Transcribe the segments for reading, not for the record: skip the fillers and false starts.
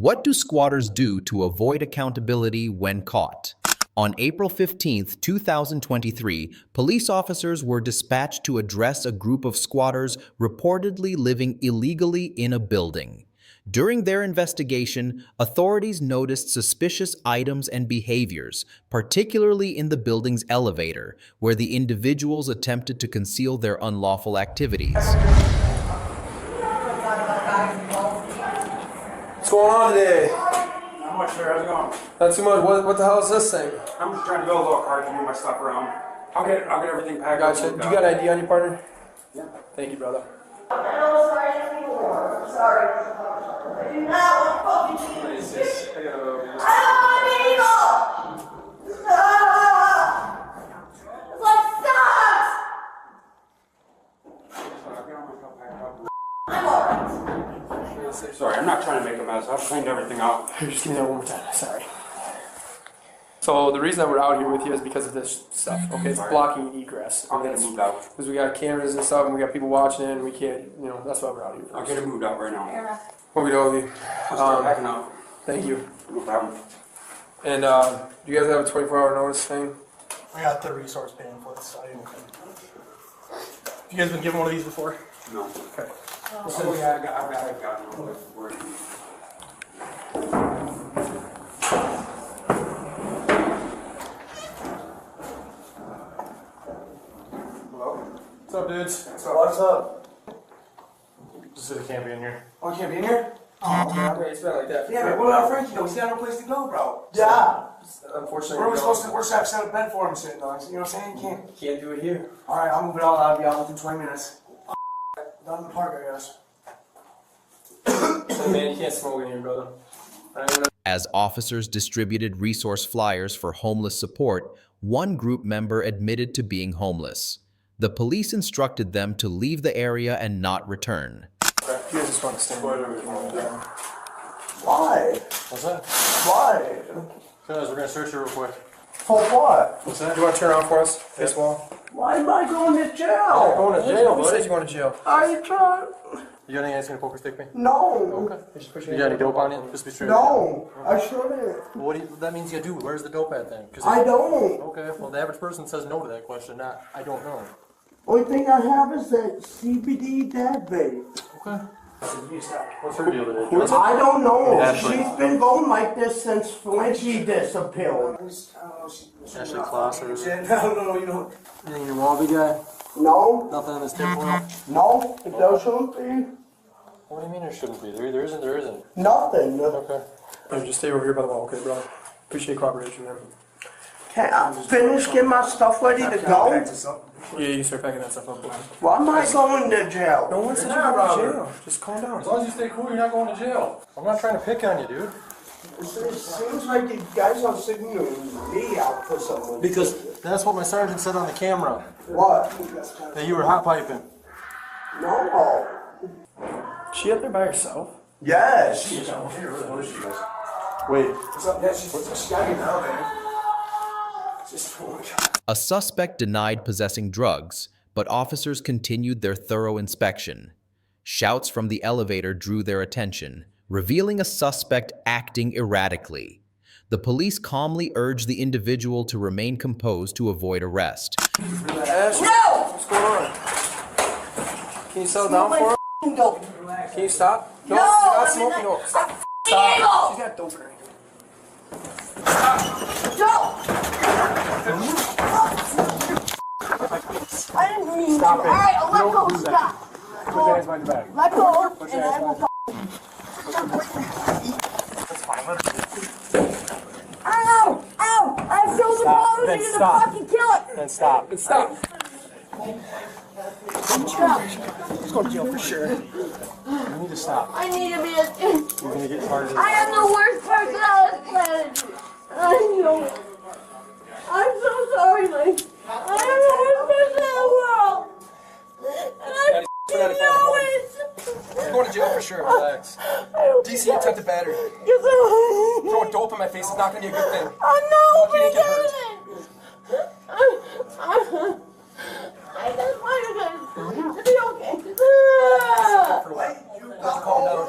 What do squatters do to avoid accountability when caught? On April 15, 2023, police officers were dispatched to address a group of squatters reportedly living illegally in a building. During their investigation, authorities noticed suspicious items and behaviors, particularly in the building's elevator, where the individuals attempted to conceal their unlawful activities. What's going on today? Not much, sir. How's it going? Not too much. What the hell is this thing? I'm just trying to build a little cart to move my stuff around. I'll get everything packed. Gotcha. Do you got ID on your partner? Yeah. Thank you, brother. Sorry. I do not want to talk to you. What is this? I don't want people! Stop! It's like, stop! I'm alright. Sorry, I'm not trying to make a mess. I've cleaned everything out. Here, just give me that one more time. Sorry. So the reason that we're out here with you is because of this stuff. Okay, it's blocking egress. I'll get it moved out. Because we got cameras and stuff, and we got people watching it, and we can't. That's why we're out here. I'll get it moved out right now. What we do? I'll start packing out. Thank you. No problem. And do you guys have a 24-hour notice thing? I got the resource pamphlets. You guys been given one of these before? No. Okay. Oh yeah, I've got it. Hello? What's up, dudes? What's up? Just said it can't be in here. Oh, you can't be in here? Okay, it's been like that. Yeah, but what about Frankie though? He's got no place to go, bro. Yeah. Unfortunately, We're supposed to have set a bed for him sitting on. You know what I'm saying? can't do it here. Alright, I'll move it all out of you out within 20 minutes. Down in the park, I guess. So, man, you can't smoke in here, brother. As officers distributed resource flyers for homeless support, one group member admitted to being homeless. The police instructed them to leave the area and not return. You guys just want to stand there. Why? What's that? Why? Because we're going to search you real quick. For what? What's that? Do you want to turn around for us? Face wall. Why am I going to jail? Oh, going to jail, buddy. Who says you going to jail? Are you trying? You got anything that's going to poker stick me? No. Okay. You got any dope on you? Just be straight. No. I shouldn't. What that means you do? Where's the dope at then? I don't. Okay, well the average person says no to that question, not I don't know. Only thing I have is that CBD dad vape. Okay. What's her deal today? I don't know. Ashley. She's been going like this since when she disappeared. Ashley Kloss or No, you don't. anything you want, big guy? No, Nothing in this tinfoil? no, it doesn't be. What do you mean there shouldn't be? There isn't. Nothing. Okay. Just stay over here by the wall, okay, brother? Appreciate cooperation, man. Can I finish getting my stuff ready to go? Yeah, you can start packing that stuff up. Why am I going to jail? No one said you're going to jail. Just calm down. As long as you stay cool, you're not going to jail. I'm not trying to pick on you, dude. It seems like you guys are singling me out for someone. Because that's what my sergeant said on the camera. What? That you were hot piping. No. She up there by herself? Yes. Wait. What's up? Yeah, she's got me down there. Just A suspect denied possessing drugs, but officers continued their thorough inspection. Shouts from the elevator drew their attention, revealing a suspect acting erratically. The police calmly urged the individual to remain composed to avoid arrest. Ashley, No! what's going on? Can you settle down for her? dope. Can you stop? No, you're not I'm smoking. not- No, stop. Stop. She's got dope in her. Don't! I didn't mean to. Alright, I'll let go. Stop. Put your hands behind your back. Let go, and I will talk. Ow! Ow! I feel the bones. You're gonna fucking kill it. Then stop. Stop. Stop. He's going to jail for sure. You need to stop. I need to be a... You're going to get charged. I am the worst person on this planet. I know it. I'm so sorry, Mike. I am the worst person in the world. And I know it. You're going to jail for sure. Relax. DC attempted battery. Throwing dope in my face is not going to be a good thing. I know, You didn't get hurt. I just want you guys to be okay. Calm down.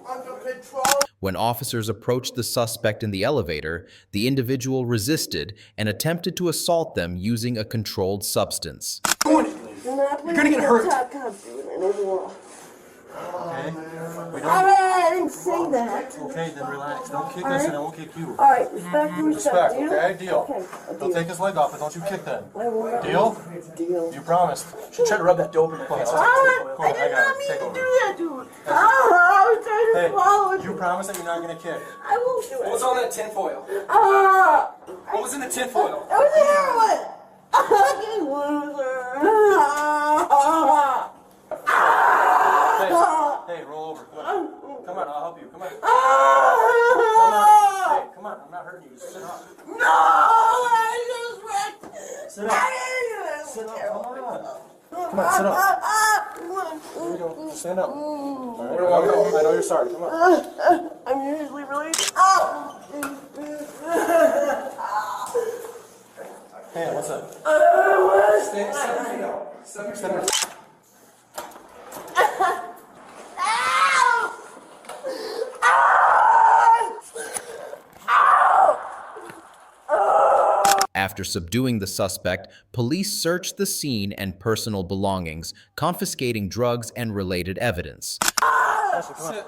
Under control. When officers approached the suspect in the elevator, the individual resisted and attempted to assault them using a controlled substance. You're gonna get hurt. I didn't say that. Okay, then relax. Don't kick us and I won't kick you. All right, respect and respect. Deal? Okay, deal. Okay, Don't take his leg off, but don't you kick then. I will not. Deal? Deal. You promised. She tried to rub that dope in my face. I did not mean to do that to her. I was trying to swallow it. You promise that you're not gonna kick. I won't do What it. was on that tinfoil? What was in the tinfoil? It was heroin. Fucking loser. Hey, roll over. Come on. Come on, I'll help you. Come on. Come on. Hey, come on. I'm not hurting you. Sit up. No, I just wrecked. Sit up. Sit up. Come on. Come on, sit up. Here we go. Just stand up. All right, I know you're sorry. Come on. I'm usually really. Hey, what's up? Stand 7 feet out. 7 feet out. After subduing the suspect, police searched the scene and personal belongings, confiscating drugs and related evidence. Sit.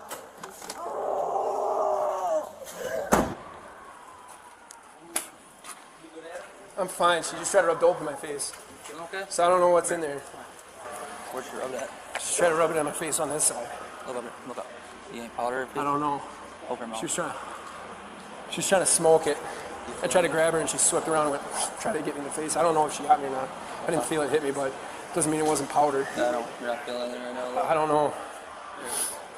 I'm fine. She just tried to rub dope in my face. Okay. So I don't know what's in there. Where'd you rub that? She's trying to rub it on my face on this side. Look up. Look up. You ain't powder? I don't know. Open your mouth. She was trying to smoke it. I tried to grab her and she swept around and went, tried to get me in the face. I don't know if she got me or not. I didn't feel it hit me, but it doesn't mean it wasn't powder. I don't. You're not feeling it right now. I don't know.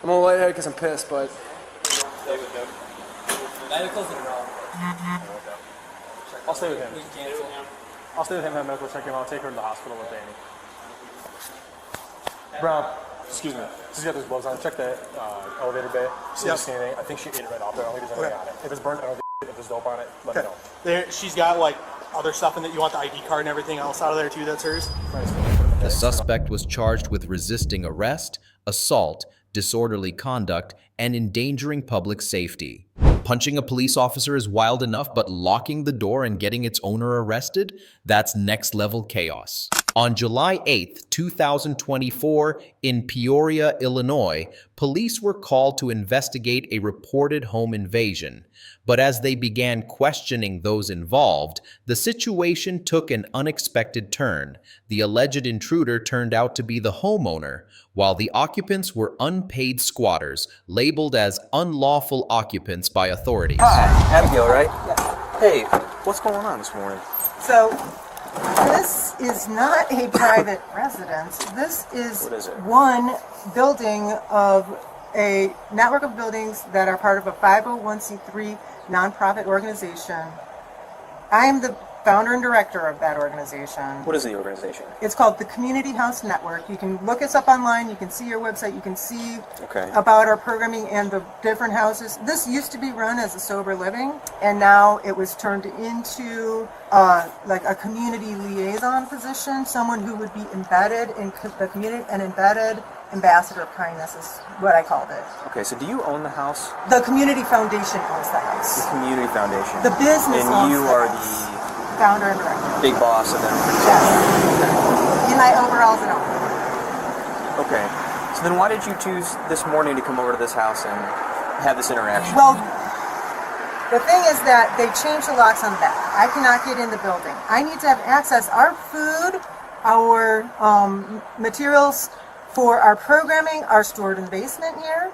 I'm a little lightheaded because I'm pissed, but. Medicals are wrong. I'll stay with him. We can cancel. I'll stay with him, have medical check him. I'll take her to the hospital with Danny. Brown, excuse me. She's got those gloves on. Check the elevator bay. See if there's anything. I think she ate it right off there. I don't think there's anything on it. If it's burnt, I don't think if there's dope on it, let me know. There, she's got like other stuff in that. You want the ID card and everything else out of there too. That's hers. The suspect was charged with resisting arrest, assault, disorderly conduct, and endangering public safety. Punching a police officer is wild enough, but locking the door and getting its owner arrested? That's next-level chaos. On July 8, 2024, in Peoria, Illinois, police were called to investigate a reported home invasion. But as they began questioning those involved, the situation took an unexpected turn. The alleged intruder turned out to be the homeowner, while the occupants were unpaid squatters, labeled as unlawful occupants by authorities. Hi, Abigail, right? Hey, what's going on this morning? So, this is not a private residence. This is, What is it? one building of a network of buildings that are part of a 501c3 nonprofit organization. I am the founder and director of that organization. What is the organization? It's called the Community House Network. You can look us up online, you can see your website, you can see Okay. about our programming and the different houses. This used to be run as a sober living, and now it was turned into like a community liaison position, someone who would be embedded in the community, an embedded ambassador of kindness is what I called it. Okay, so do you own the house? The Community Foundation owns the house. The Community Foundation. The business And owns you the are house. the Founder and director. big boss of them. Yes. In my overalls and all. Okay. So then why did you choose this morning to come over to this house and have this interaction? Well, the thing is that they changed the locks on the back. I cannot get in the building. I need to have access. Our food, our materials for our programming are stored in the basement here.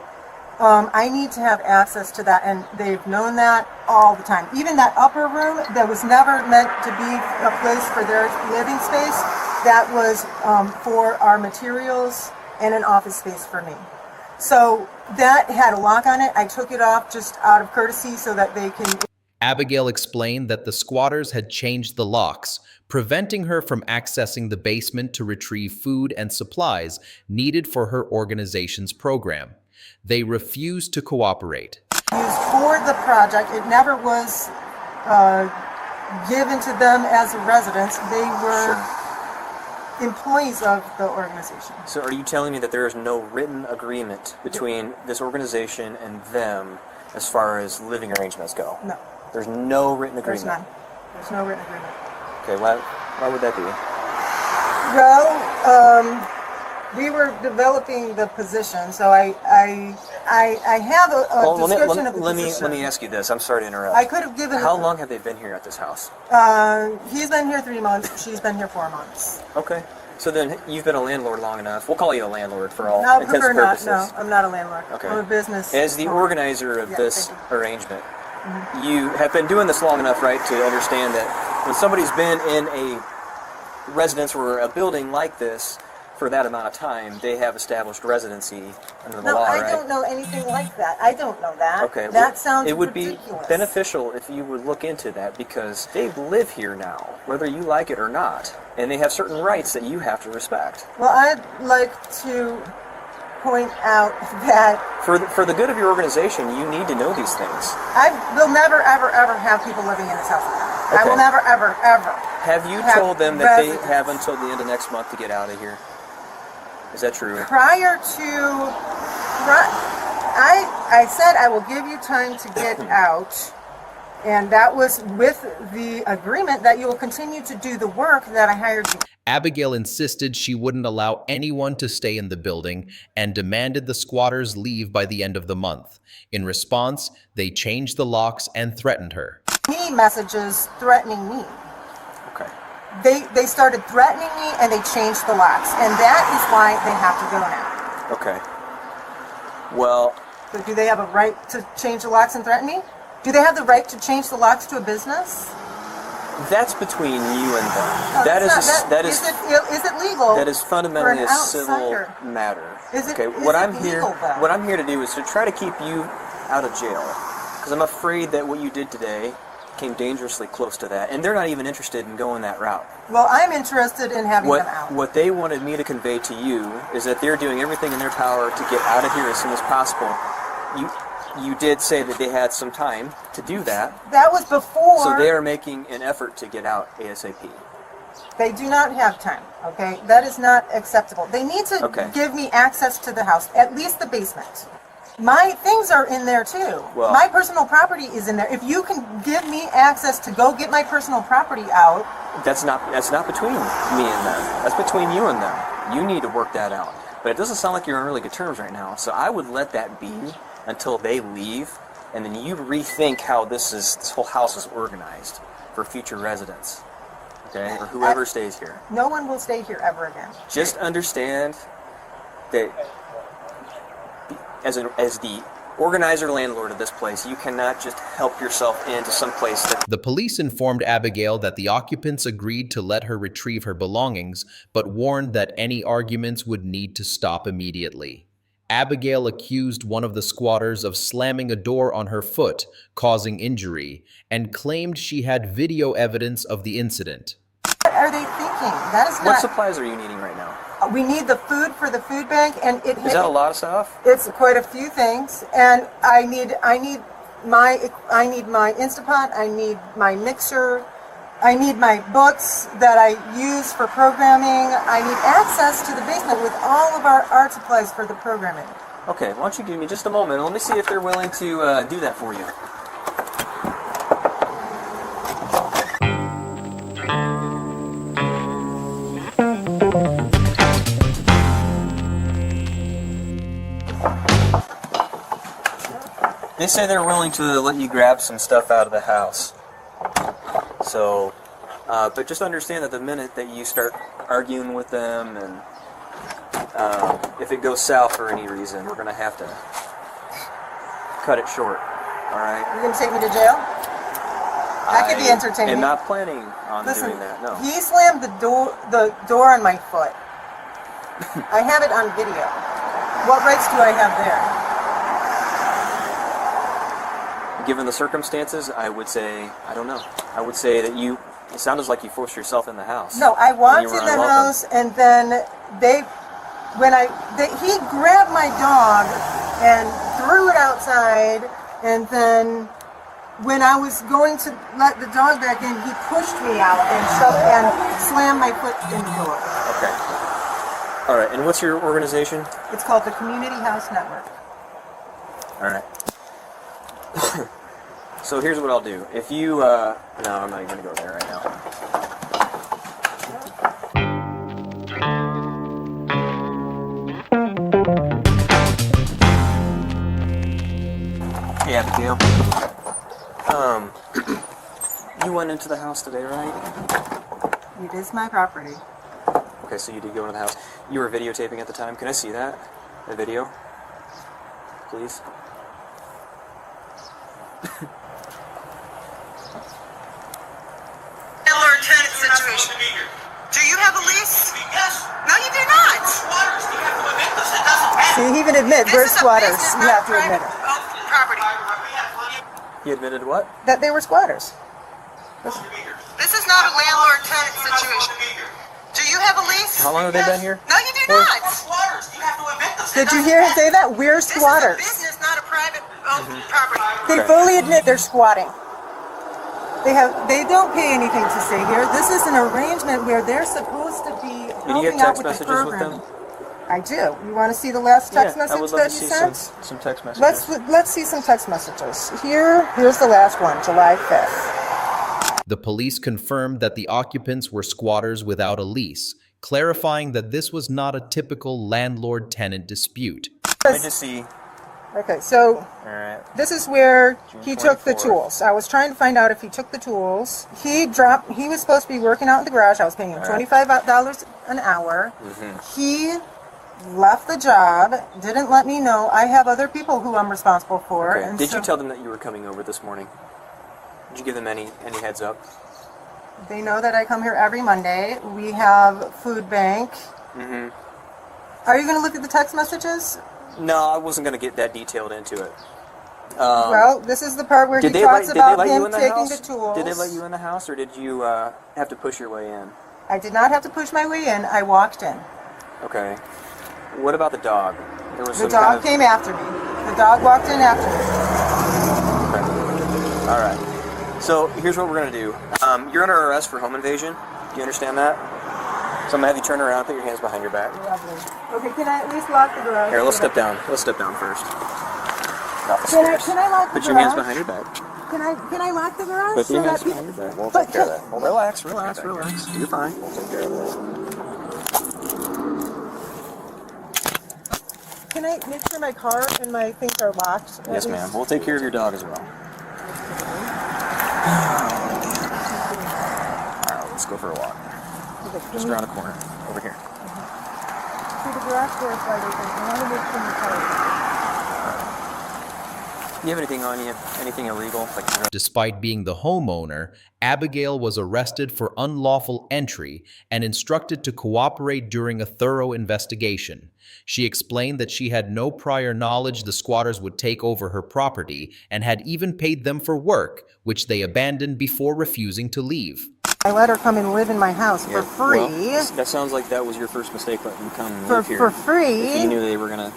I need to have access to that, and they've known that all the time. Even that upper room that was never meant to be a place for their living space, that was for our materials and an office space for me. So that had a lock on it. I took it off just out of courtesy so that they can... Abigail explained that the squatters had changed the locks, preventing her from accessing the basement to retrieve food and supplies needed for her organization's program. They refused to cooperate. Used for the project. It never was given to them as a residence. They were employees of the organization. So are you telling me that there is no written agreement between this organization and them as far as living arrangements go? No, There's no written agreement. there's none. There's no written agreement. Okay, why would that be? Well, we were developing the position, so I have a description of the position. Let me ask you this. I'm sorry to interrupt. I could have given. How long have they been here at this house? He's been here 3 months. She's been here 4 months. Okay. So then you've been a landlord long enough. We'll call you a landlord for all No, intents prefer and not. purposes. No, I'm not a landlord. Okay. I'm a business. As the owner. organizer of Yeah, this thank arrangement, you have been doing this long enough, right, to understand that when somebody's been in a residence or a building like this for that amount of time, they have established residency under the No, law, I right? don't know anything like that. I don't know that. Okay. That sounds It would ridiculous. be beneficial if you would look into that because they live here now, whether you like it or not, and they have certain rights that you have to respect. Well, I'd like to point out that For the good of your organization, you need to know these things. I will never, ever, ever have people living in this house again. I Okay. will never, ever, ever. Have you Have told them that residents. they have until the end of next month to get out of here? Is that true? Prior to, I said I will give you time to get out, and that was with the agreement that you will continue to do the work that I hired you. Abigail insisted she wouldn't allow anyone to stay in the building and demanded the squatters leave by the end of the month. In response, they changed the locks and threatened her. Me messages threatening me. Okay. They started threatening me, and they changed the locks, and that is why they have to go now. Okay. Well, So do they have a right to change the locks and threaten me? Do they have the right to change the locks to a business? that's between you and them. No, That it's is not. Is it legal? that is fundamentally for an a civil outsider? matter. Is it- okay? is What it I'm here, legal, though? what I'm here to do is to try to keep you out of jail, because I'm afraid that what you did today came dangerously close to that, and they're not even interested in going that route. Well, I'm interested in having them out. What they wanted me to convey to you is that they're doing everything in their power to get out of here as soon as possible. You did say that they had some time to do that, That was before. so they are making an effort to get out ASAP. They do not have time, okay? That is not acceptable. They need to Okay. give me access to the house, at least the basement. My things are in there too. Well- My personal property is in there. If you can give me access to go get my personal property out, That's not between me and them. That's between you and them. You need to work that out. But it doesn't sound like you're on really good terms right now. So I would let that be until they leave, and then you rethink how this whole house is organized for future residents. Okay? Or whoever stays here. no one will stay here ever again. Just understand that as the organizer landlord of this place, you cannot just help yourself into some place that The police informed Abigail that the occupants agreed to let her retrieve her belongings, but warned that any arguments would need to stop immediately. Abigail accused one of the squatters of slamming a door on her foot, causing injury, and claimed she had video evidence of the incident. What are they thinking? That is What not. supplies are you needing right now? We need the food for the food bank, and Is that a lot of stuff? It's quite a few things, and I need my Instapot. I need my mixer. I need my books that I use for programming. I need access to the basement with all of our art supplies for the programming. Okay, why don't you give me just a moment and let me see if they're willing to do that for you. They say they're willing to let you grab some stuff out of the house. So, but just understand that the minute that you start arguing with them and if it goes south for any reason, we're going to have to cut it short. All right? You're gonna take me to jail? That could be entertaining. I'm not planning on Listen, doing that, no. he slammed the door on my foot. I have it on video. What rights do I have there? Given the circumstances, I would say, I don't know. I would say that it sounded like you forced yourself in the house. No, I when walked you in were the unwelcome. house, and then he grabbed my dog and threw it outside, and then when I was going to let the dog back in, he pushed me out and slammed my foot in the door. Okay. All right, and what's your organization? It's called the Community House Network. All right. So here's what I'll do. If you, no, I'm not even gonna go there right now. Hey, Abigail. You went into the house today, right? It is my property. Okay, so you did go into the house. You were videotaping at the time. Can I see that? The video? Please? Landlord-tenant situation. Do you have a lease? Yes. No, you do not. Squatters, you have to admit this. It doesn't matter. See, even admit we're This is a squatters. business, You not have to admit private it. property. He admitted what? That they were squatters. This is not a landlord-tenant situation. Do you have a lease? How long have they been here? No, you do not. Squatters, you have to admit this. Did you hear him say that? We're This is a squatters. business, not a private property. They fully admit they're squatting. They don't pay anything to stay here. This is an arrangement where they're supposed to be Did you helping have out text with the messages with program. them? I do. You want to see the last text Yeah, I message would love that to you see sent? some text messages. Let's see some text messages. Here's the last one, July 5th. The police confirmed that the occupants were squatters without a lease, clarifying that this was not a typical landlord-tenant dispute. Let me just see. Okay, so All right. this is where June he took the 24th. tools. I was trying to find out if he took the tools. He was supposed to be working out in the garage. I was paying him $25 an hour. He left the job, didn't let me know. I have other people who I'm responsible for. Okay. And Did so you tell them that you were coming over this morning? Did you give them any heads up? They know that I come here every Monday. We have food bank. Are you going to look at the text messages? No, I wasn't going to get that detailed into it. Well, this is the part where he Did they talks let about you him in the taking house? the tools. Did they let you in the house, or did you have to push your way in? I did not have to push my way in. I walked in. Okay. What about the dog? There was The some dog kind of... came after me. The dog walked in after me. Okay. All right. So here's what we're gonna do. You're under arrest for home invasion. Do you understand that? So I'm gonna have you turn around, put your hands behind your back. Lovely. Okay, can I at least lock the garage? Here, let's step down. Let's step down first. Not the Can I stairs. lock the Put your hands garage? behind your back. Can I lock the garage? Put your so hands that behind your back. We'll But take care of that. Well, relax. You're fine. We'll take care of this. Can I make sure my car and my things are locked? at Yes, least? ma'am. We'll take care of your dog as well. Alright, let's go for a walk. Just around the corner. Over here. See, the garage door is wide open. I want to make sure my car Do you have anything on you? Anything illegal? Like Despite being the homeowner, Abigail was arrested for unlawful entry and instructed to cooperate during a thorough investigation. She explained that she had no prior knowledge the squatters would take over her property and had even paid them for work, which they abandoned before refusing to leave. I let her come and live in my house for free. Well, that sounds like that was your first mistake, letting you come and for live here. for free. If you knew they were gonna...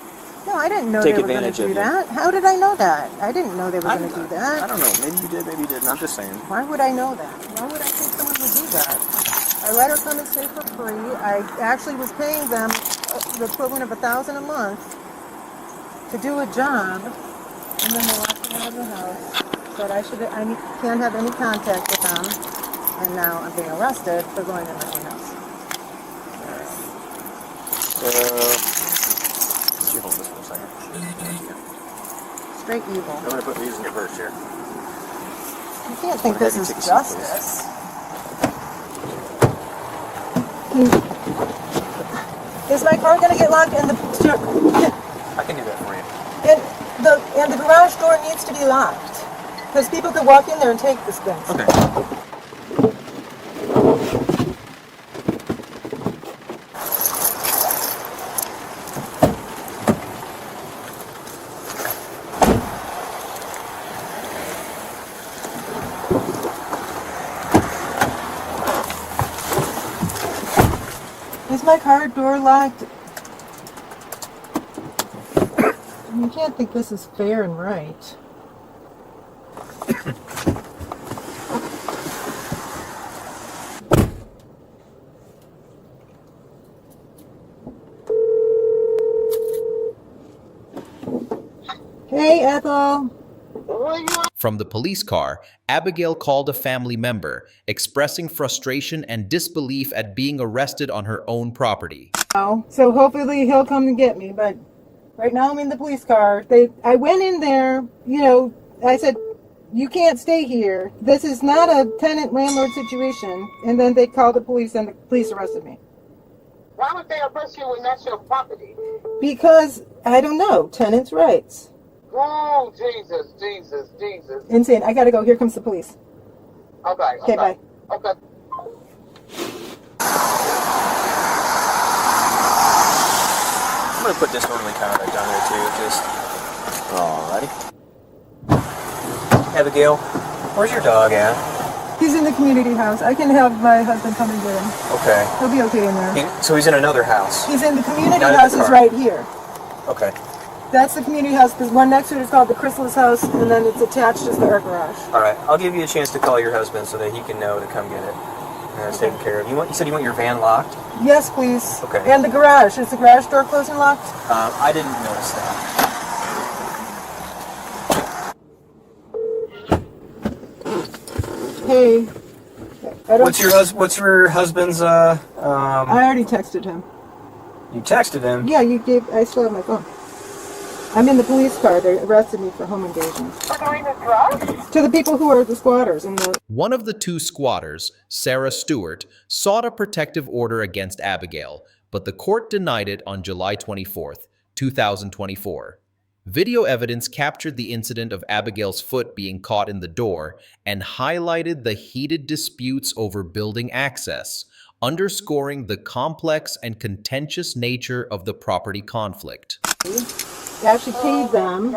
No, I didn't know Take they were going to advantage of do you. that. How did I know that? I didn't know they were going to do I that. don't know. Maybe you did, maybe you didn't. I'm just saying. Why would I know that? Why would I think someone would do that? I let her come and stay for free. I actually was paying them the equivalent of $1,000 a month to do a job, and then they locked me out of the house. Said I can't have any contact with them, and now I'm being arrested for going in my own house. Let you hold this for a second. Straight evil. I'm going to put these in your purse here. You can't think this is Take a seat, justice. Is my car going to get locked in the... I can do that for you. And the garage door needs to be locked. Because people could walk in there and take this thing. Okay. Is my car door locked? You can't think this is fair and right. Hey, Ethel. From the police car, Abigail called a family member, expressing frustration and disbelief at being arrested on her own property. So hopefully he'll come and get me, but right now I'm in the police car. I went in there, I said, you can't stay here. This is not a tenant-landlord situation. And then they called the police and the police arrested me. Why would they arrest you when that's your property? Because, I don't know, tenants' rights. Oh, Jesus. Insane. I gotta go. Here comes the police. Okay, bye. Okay. I'm gonna put disorderly conduct down there too, just... Alrighty. Abigail, where's your dog at? He's in the community house. I can have my husband come and get him. Okay. He'll be okay in there. So he's in another house? He's in the community Not in the house is car. right here. Okay. That's the community house. The one next to it is called the Chrysalis House, and then it's attached to our garage. Alright, I'll give you a chance to call your husband so that he can know to come get it. And it's taken care of. You said you want your van locked? Yes, please. Okay. And the garage. Is the garage door closed and locked? I didn't notice that. Hey. What's your husband's, I already texted him. You texted him? Yeah, I still have my phone. I'm in the police car. They arrested me for home invasion. To the people who are the squatters. One of the two squatters, Sarah Stewart, sought a protective order against Abigail, but the court denied it on July 24th, 2024. Video evidence captured the incident of Abigail's foot being caught in the door and highlighted the heated disputes over building access, underscoring the complex and contentious nature of the property conflict. I actually paid them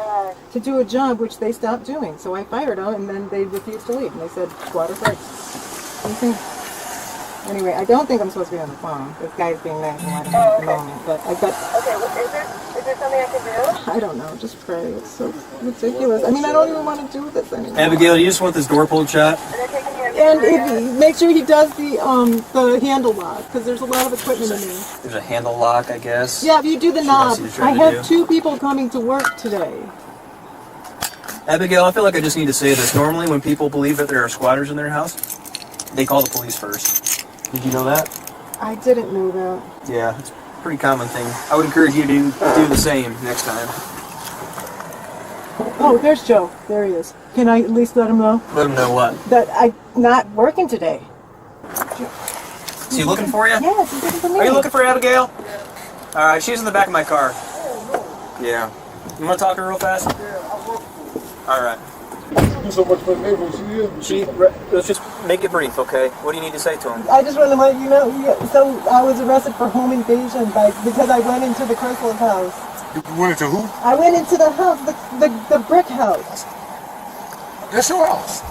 to do a job which they stopped doing. So I fired them, and then they refused to leave. And they said, squatters' rights. Anyway, I don't think I'm supposed to be on the phone. This guy's being nice and letting me at the moment. But I've got... Okay, well, is there something I can do? I don't know. Just pray. It's so ridiculous. I mean, I don't even want to do this anymore. Abigail, you just want this door pulled shut? And make sure he does the handle lock, because there's a lot of equipment in there. There's a handle lock, I guess. Yeah, if you do the knob. wants you to try I to have do. 2 people coming to work today. Abigail, I feel like I just need to say this. Normally when people believe that there are squatters in their house, they call the police first. Did you know that? I didn't know that. Yeah, it's a pretty common thing. I would encourage you to do the same next time. Oh, there's Joe. There he is. Can I at least let him know? Let them know what? That I'm not working today. Is he looking for you? Yes, he's looking for me. Are you looking for Abigail? Alright, she's in the back of my car. Yeah. You want to talk to her real fast? Alright. So much for the neighbors. Let's just make it brief, okay? What do you need to say to him? I just want to let you know. So I was arrested for home invasion because I went into the Chrysalis house. You went into who? I went into the house, the brick house. That's your house.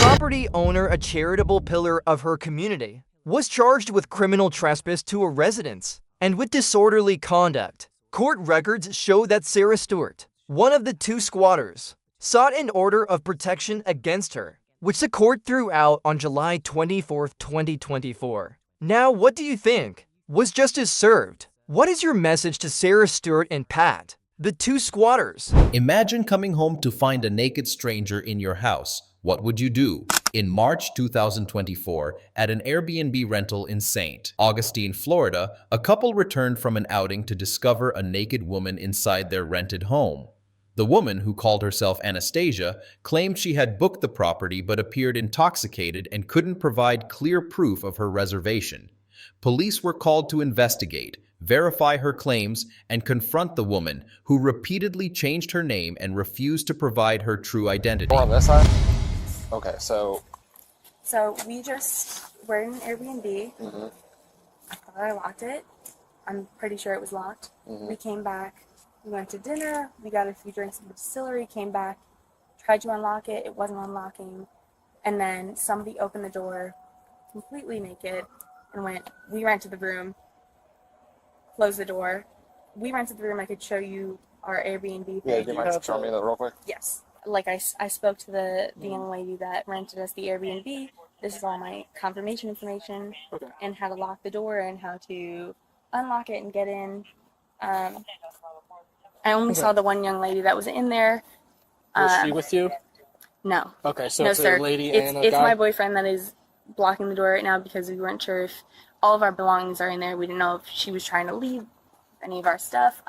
Property owner, a charitable pillar of her community, was charged with criminal trespass to a residence and with disorderly conduct. Court records show that Sarah Stewart, one of the 2 squatters, sought an order of protection against her, which the court threw out on July 24, 2024. Now, what do you think? Was justice served? What is your message to Sarah Stewart and Pat, the 2 squatters? Imagine coming home to find a naked stranger in your house. What would you do? In March 2024, at an Airbnb rental in St. Augustine, Florida, a couple returned from an outing to discover a naked woman inside their rented home. The woman, who called herself Anastasia, claimed she had booked the property but appeared intoxicated and couldn't provide clear proof of her reservation. Police were called to investigate, verify her claims, and confront the woman, who repeatedly changed her name and refused to provide her true identity. On this side? Okay, so we just were in an Airbnb. I thought I locked it. I'm pretty sure it was locked. We came back. We went to dinner. We got a few drinks in the distillery. Came back. Tried to unlock it. It wasn't unlocking. And then somebody opened the door, completely naked, and went. We rented the room. Closed the door. We rented the room. I could show you our Airbnb. Yeah, you might show me that real quick. Yes. Like I spoke to the young lady that rented us the Airbnb. This is all my confirmation information and how to lock the door and how to unlock it and get in. I only saw the one young lady that was in there. Was she with you? No. Okay, so No, it's sir. a lady It's, and a it's guy? my boyfriend that is blocking the door right now because we weren't sure if all of our belongings are in there. We didn't know if she was trying to leave any of our stuff.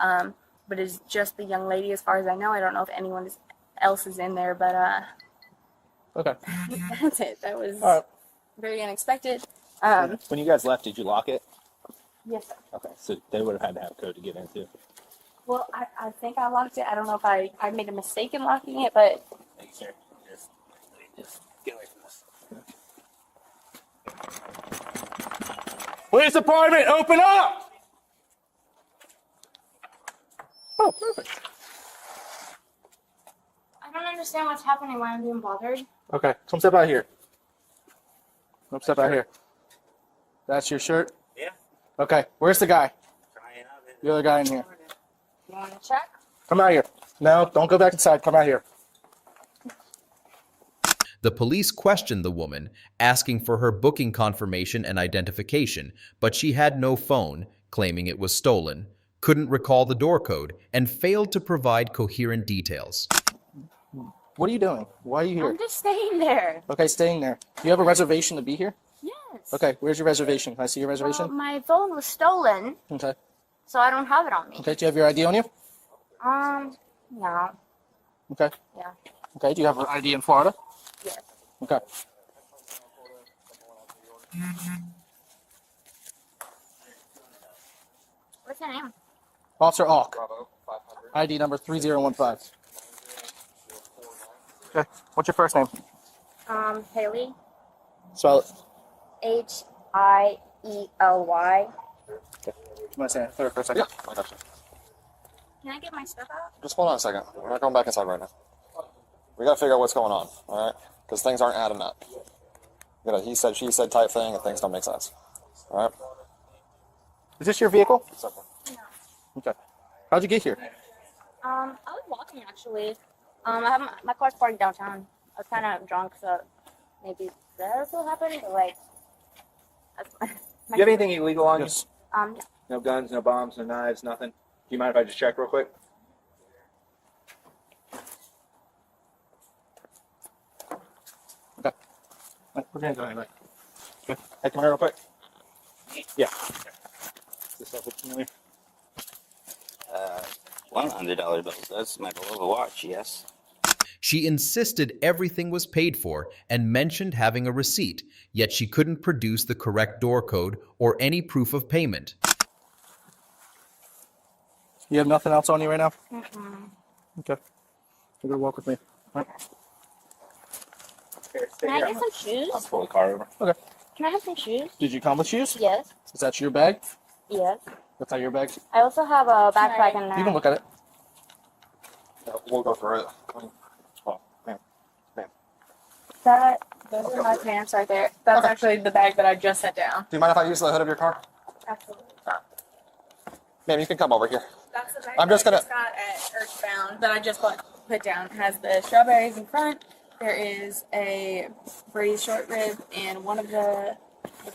But it's just the young lady as far as I know. I don't know if anyone else is in there, but Okay. that's it. That was All right. very unexpected. When you guys left, did you lock it? Yes, sir. Okay, so they would have had to have a code to get into. Well, I think I locked it. I don't know if I made a mistake in locking it, but Thanks, sir. Just get away from this. Police department, open up! Oh, perfect. I don't understand what's happening. Why I'm being bothered. Okay, come step out here. Come step out here. That's your shirt? Yeah. Okay, where's the guy? The other guy in here. You want to check? Come out here. No, don't go back inside. Come out here. The police questioned the woman, asking for her booking confirmation and identification, but she had no phone, claiming it was stolen, couldn't recall the door code, and failed to provide coherent details. What are you doing? Why are you here? I'm just staying there. Okay, staying there. Do you have a reservation to be here? Yes. Okay, where's your reservation? Can I see your reservation? Well, my phone was stolen, Okay. so I don't have it on me. Okay, do you have your ID on you? No. Okay. Yeah. Okay, do you have an ID in Florida? Yes. Okay. What's your name? Officer Auk. ID number 3015. Okay, what's your first name? Haley. Spell it. Hiely. You want to say it for a second? Yeah, I got you. Can I get my stuff out? Just hold on a second. We're not going back inside right now. We got to figure out what's going on, all right? Because things aren't adding up. You got a he said, she said type thing, and things don't make sense. All right? Is this your vehicle? No. Okay. How'd you get here? I was walking actually. I have my car's parked downtown. I was kind of drunk, so maybe that's what happened. But like, Do you have anything illegal on you? yeah. No guns, no bombs, no knives, nothing? Do you mind if I just check real quick? Okay. We're going to go anyway. Okay. Hey, come here real quick. Yeah. Does this look familiar? $100 bills. That's my beloved watch, yes. She insisted everything was paid for and mentioned having a receipt, yet she couldn't produce the correct door code or any proof of payment. You have nothing else on you right now? Mm-mm. Okay. You're going to walk with me. All right. Can I get some shoes? I'll pull the car over. Okay. Can I have some shoes? Did you come with shoes? Yes. Is that your bag? Yes. That's not your bag? I also have a backpack in there. You can look at it. We'll go through it. Oh, man. Those are my pants right there. That's actually the bag that I just set down. Do you mind if I use the hood of your car? Absolutely. Ma'am, you can come over here. That's the bag I'm just that gonna- I just got at Earthbound that I just put down. It has the strawberries in front. There is a braised short rib and one of the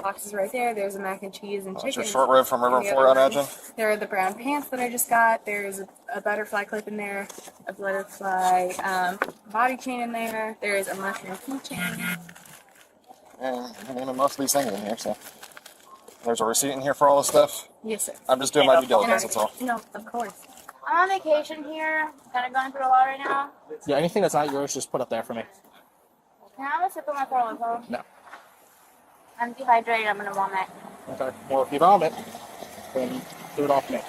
boxes right there. There's a mac and cheese and That's chicken. your short rib from River And the Ford, I other one, imagine. there are the brown pants that I just got. There's a butterfly clip in there, a butterfly body chain in there. There is a mushroom keychain. Yeah, I'm naming most of these things in here, so. There's a receipt in here for all this stuff. Yes, sir. I'm just doing my due diligence, that's all. No, of course. I'm on vacation here. Kind of going through a lot right now. Yeah, anything that's not yours, just put up there for me. Can I have a sip of my Corona? No. I'm dehydrated. I'm gonna vomit. Okay. Well, if you vomit, then do it off me.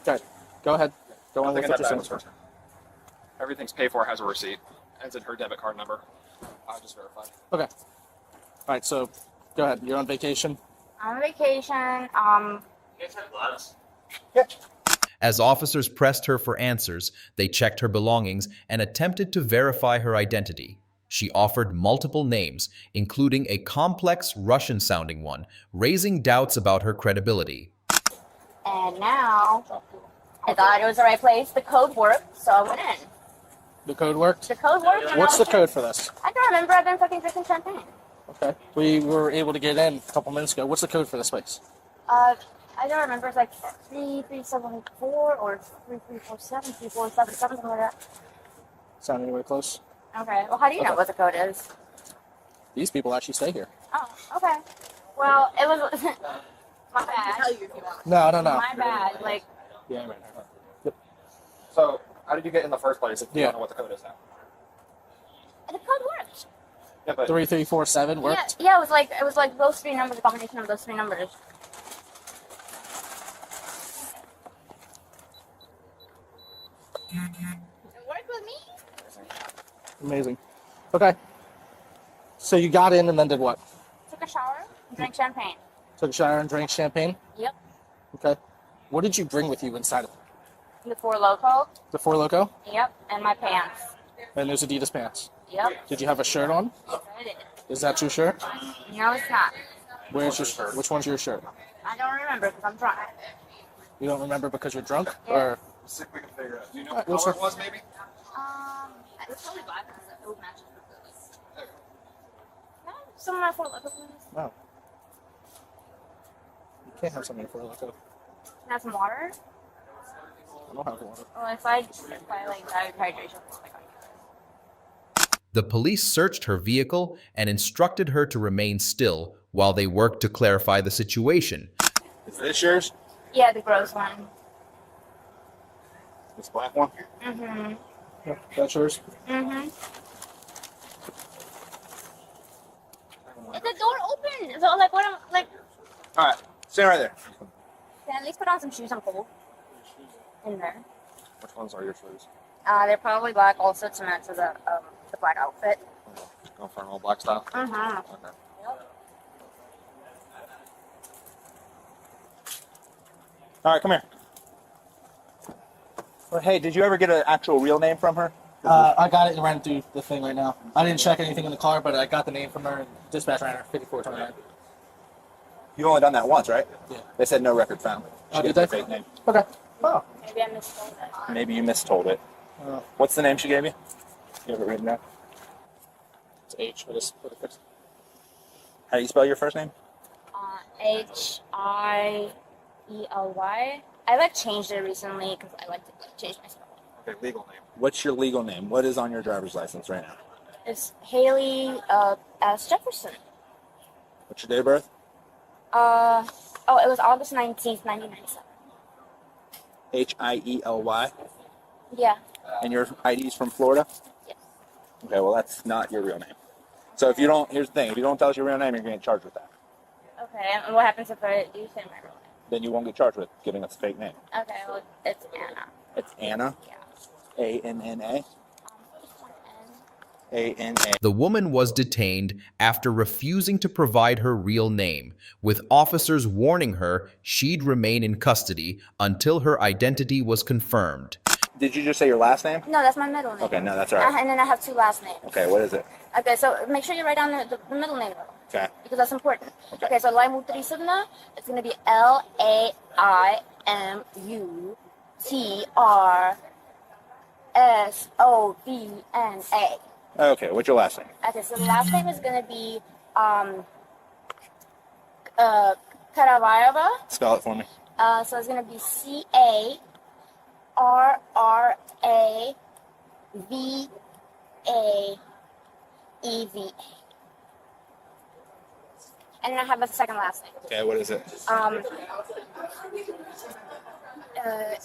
Okay. Go ahead. Go on with what you're saying. Everything's paid for, has a receipt. Ends in her debit card number. I just verified. Okay. All right, so go ahead. You're on vacation. I'm on vacation. As officers pressed her for answers, they checked her belongings and attempted to verify her identity. She offered multiple names, including a complex Russian-sounding one, raising doubts about her credibility. And now, I thought it was the right place. The code worked, so I went in. The code worked? The code worked. and What's I the was code for this? I don't remember. I've been fucking drinking champagne. Okay. We were able to get in a couple minutes ago. What's the code for this place? I don't remember. It's like 3374 or 3347, 3477, something like that. sound anywhere close. Okay. Well, how do you know what the code is? These people actually stay here. Oh, okay. Well, it was my bad. Tell you if you want. No. My bad. Like. Yeah, right now. Yep. So, how did you get in the first place if you Yeah. don't know what the code is now? The code worked. Yeah, but 3347 worked. Yeah. It was like those three numbers, the combination of those three numbers. It worked with me. Amazing. Okay. So you got in and then did what? Took a shower, drank champagne. Took a shower and drank champagne? Yep. Okay. What did you bring with you inside of The Four Loko. the Four Loko? Yep. And my pants. And those Adidas pants. Yep. Did you have a shirt on? Yes, I did. Is that your shirt? No, it's not. Where's your shirt? Which one's your shirt? I don't remember because I'm drunk. You don't remember because you're drunk? Yeah. Or See if we can figure it out. Do you know Alright, what we'll color it was, maybe? It's probably black because it would match the clothes. No, some of my Four Loko clothes. no. You can't have something for Loko. Can I have some water? I don't have water. Well, if I like die of hydration, like The police searched her vehicle and instructed her to remain still while they worked to clarify the situation. Is this yours? yeah, the gross one. This black one? Mm-hmm. Yeah, that's yours? Mm-hmm. Is the door open? So like what? Like All right, stand right there. can I at least put on some shoes? I'm cold. In there. Which ones are your shoes? They're probably black, also to match the black outfit. Go for an all black style? Mm-hmm. Okay. All right, come here. Well, hey, did you ever get an actual real name from her? I got it and ran through the thing right now. I didn't check anything in the car, but I got the name from her. Dispatch ran her 5429. You only done that once, right? Yeah. They said no record found. She Oh, gave did you they? a fake name. Okay. Oh. Maybe I misspelled it. Maybe you mistold it. Oh. What's the name she gave you? You have it written down. It's H. I just put it fixed. How do you spell your first name? Hiely. I like changed it recently because I like to change my spelling. Okay, legal name. What's your legal name? What is on your driver's license right now? It's Haley S. Jefferson. What's your date of birth? It was August 19th, 1997. Hiely. Yeah. And your ID's from Florida? Yes. Okay, well that's not your real name. So if you don't, here's the thing, if you don't tell us your real name, you're going to get charged with that. Okay, and what happens if I do say my real name? Then you won't get charged with giving us a fake name. Okay, well, it's Anna. It's Anna? Yeah. A-N-N-A? A-N-A. The woman was detained after refusing to provide her real name, with officers warning her she'd remain in custody until her identity was confirmed. Did you just say your last name? No, that's my middle name. Okay, no, that's all right. And then I have two last names. Okay, what is it? Okay, so make sure you write down the middle name though. Okay. Because that's important. Okay, so Laimutrisovna, it's going to be Laimutrisovna. Okay, what's your last name? Okay, so the last name is going to be Karavayeva. Spell it for me. So it's going to be Carraraveva. And then I have a second last name. Okay, what is it?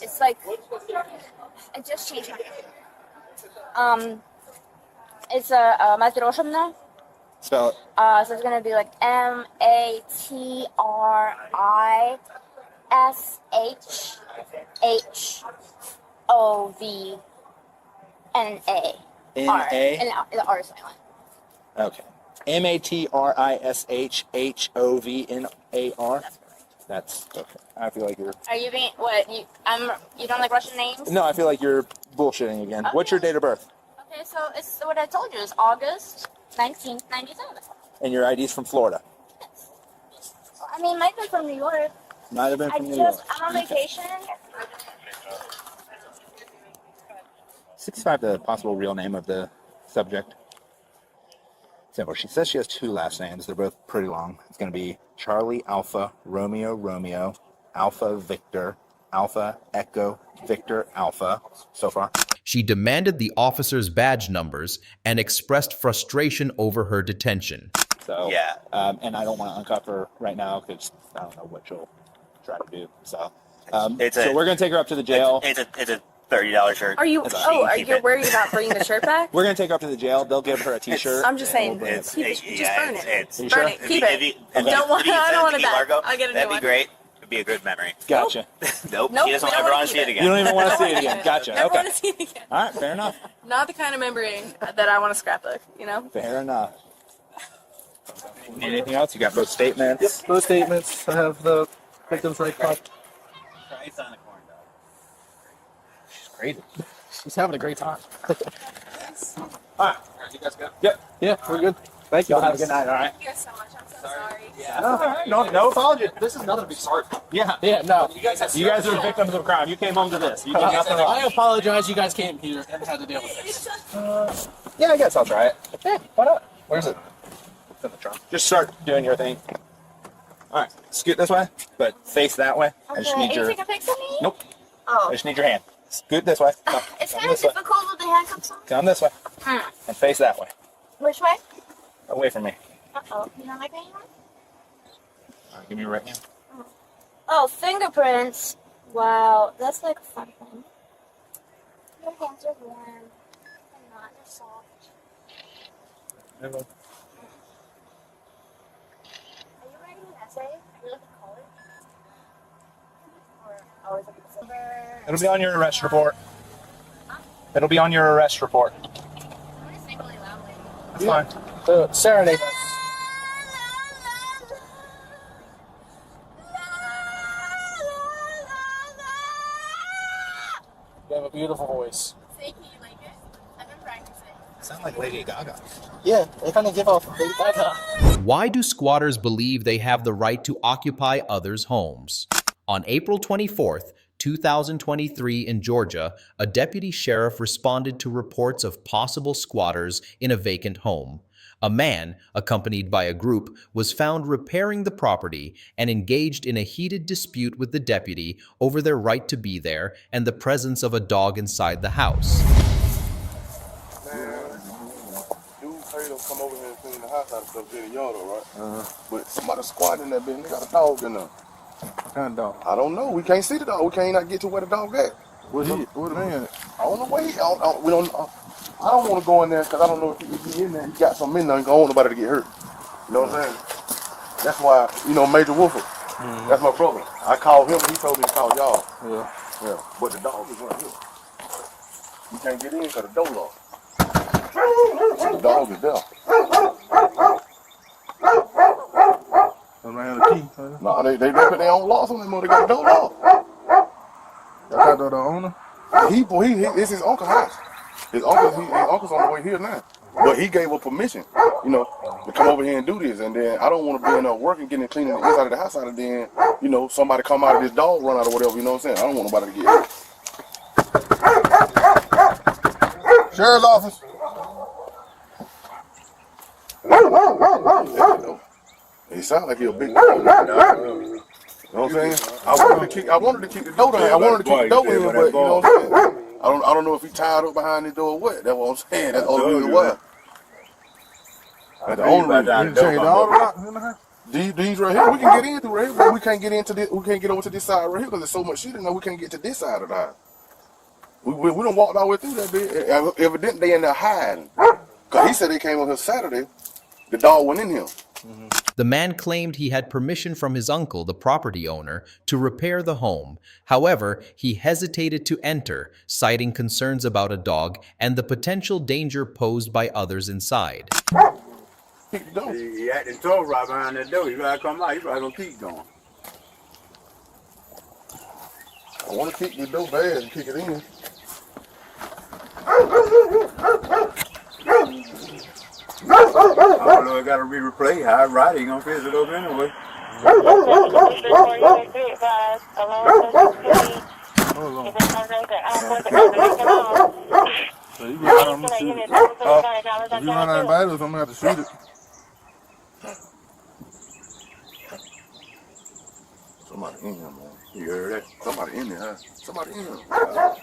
It's like I just changed my name. It's Matroshovna. Spell it. So it's gonna be like MATRISHHOVNA. N-A? And the R is silent. Okay. MATRISHHOVNAR? That's okay. I feel like you're... Are you being what? You don't like Russian names? No, I feel like you're bullshitting again. Okay. What's your date of birth? Okay, so it's what I told you. It's August 1997. And your ID's from Florida? Yes. Well, I mean, might have been from New York. Might have been from New York. I'm on vacation. 65, the possible real name of the subject. Simple. She says she has two last names. They're both pretty long. It's going to be Charlie Alpha, Romeo Romeo, Alpha Victor, Alpha Echo, Victor Alpha, so far. She demanded the officers' badge numbers and expressed frustration over her detention. So, Yeah. And I don't want to uncuff her right now because I don't know what she'll try to do. So, so we're going to take her up to the jail. It's a $30 shirt. Are you? Are you worried about bringing the shirt back? We're going to take her up to the jail. They'll give her a T-shirt. I'm just saying, It's, keep it, just burn it. You Burn sure? it. Keep it. I don't want it back. I'll get a new That'd be one. great. It'd be a good memory. Gotcha. Nope. Nope, She doesn't we don't ever wanna want to see keep it it. again. You don't even want to see it again. Gotcha. Never Okay. want to see it again. All right. Fair enough. Not the kind of memory that I want to scrapbook. You know. Fair enough. Anything else? You got both statements? Yep, both statements. I have the victim's right card. Christ on a corn dog. She's crazy. She's having a great time. All right. You guys go. Yep. Yeah, we're good. Thank you. Y'all have a good night. All right. Thank you guys so much. I'm so sorry. Yeah. No apology. This is nothing to be sorry for. Yeah. Yeah, no. You guys have You guys are victims of crime. You came home to this. You did nothing wrong. I apologize. You guys came here and had to deal with this. Yeah, I guess I'll try it. Yeah, why not? Where's it? It's in the trunk. Just start doing your thing. All right, scoot this way, but face that way. I just need your. You take a picture of me? Nope. Oh. I just need your hand. Scoot this way. Come, It's come kind of this way. difficult with the handcuffs on. Come this way. And face that way. Which way? Away from me. Uh-oh. You don't like that anymore? All right, give me your right hand. Oh, fingerprints. Wow, that's like a fun thing. Your hands are warm. They're not. They're soft. Never. Are you writing an essay? Are you looking at college? Or always looking at silver? It'll be on your arrest report. It'll be on your arrest report. I'm gonna sing really loudly. That's fine. Serenade us. You have a beautiful voice. Thank you. You like it? I've been practicing. Sound like Lady Gaga. Yeah, they kind of give off Lady Gaga. Why do squatters believe they have the right to occupy others' homes? On April 24th, 2023 in Georgia, a deputy sheriff responded to reports of possible squatters in a vacant home. A man, accompanied by a group, was found repairing the property and engaged in a heated dispute with the deputy over their right to be there and the presence of a dog inside the house. Dude paid them come over here and clean the house out of stuff in the yard, all right? But somebody squatting in that building, they got a dog in there. What kind of dog? I don't know. We can't see the dog. We can't not get to where the dog at. Where the man at? I don't know where he. I don't want to go in there because I don't know if he in there. He got something in there. I don't want nobody to get hurt. You know what I'm saying? That's why, Major Wolford. That's my brother. I called him. He told me to call y'all. Yeah. But the dog is right here. You can't get in because the door locked. The dog is there. Don't have a key. Huh? No, they put their own locks on them. They got the door locked. That's the owner. It's his uncle's house. His uncle's on the way here now. But he gave us permission, to come over here and do this. And then I don't want to be in there working, getting cleaning the inside of the house out of then, somebody come out of this dog run out or whatever, you know what I'm saying? I don't want nobody to get hurt. Sheriff's office. He sounds like he a big dog. You know what I'm saying? I wanted to kick the door down. I wanted to kick the door in, but you know what I'm saying? I don't know if he tied up behind the door or what. That's what I'm saying. That's the only reason why. That's the only reason. These right here, we can get in through right here, but we can't get into this. We can't get over to this side right here because there's so much shit in there. We can't get to this side of the house. We done walked all the way through that bit. Evidently, they in there hiding. Because he said they came over here Saturday. The dog went in here. The man claimed he had permission from his uncle, the property owner, to repair the home. However, he hesitated to enter, citing concerns about a dog and the potential danger posed by others inside. He acting tough right behind that door. You gotta come out. You probably gonna keep going. I want to kick the door bad and kick it in. I don't know. It gotta be replayed. How right? He gonna fix it up anyway. So you run out, I'm gonna shoot it. If you run out of battles, I'm gonna have to shoot it. Somebody in here, man. You heard that? Somebody in there, huh? Somebody in here.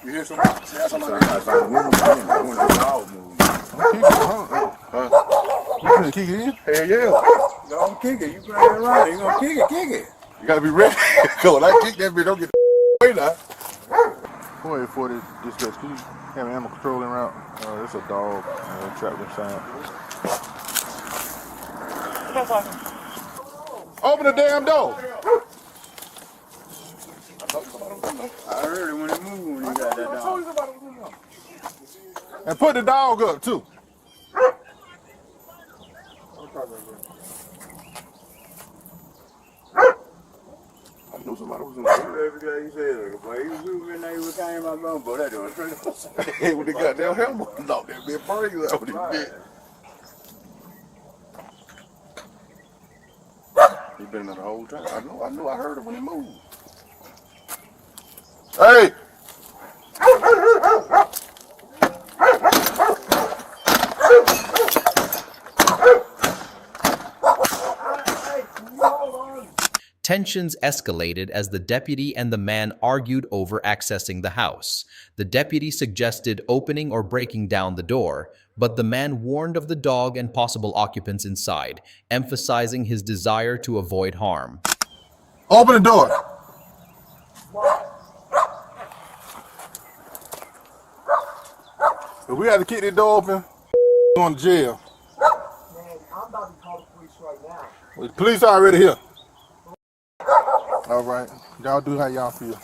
You hear somebody? Yeah, somebody in there. You gonna kick it in? Hell yeah. You gonna kick it. You playing right. You gonna kick it. You gotta be ready. Cause when I kick that bitch, don't get the way now. 440 dispatch, can you have an animal controlling route? It's a dog trapped inside. Open the damn door. I heard it when it moved when you got that dog. And put the dog up too. I knew somebody was in there. Every day he said, boy, he was moving there, he was carrying my bone, but that was straight. Hey, with the goddamn helmet. No, that bitch crazy out with this bitch. He been in there the whole time. I knew I heard it when he moved. Hey! Tensions escalated as the deputy and the man argued over accessing the house. The deputy suggested opening or breaking down the door, but the man warned of the dog and possible occupants inside, emphasizing his desire to avoid harm. Open the door. If we had to kick this door open, going to jail. Man, I'm about to call the police right now. Well, the police already here. All right, y'all do how y'all feel.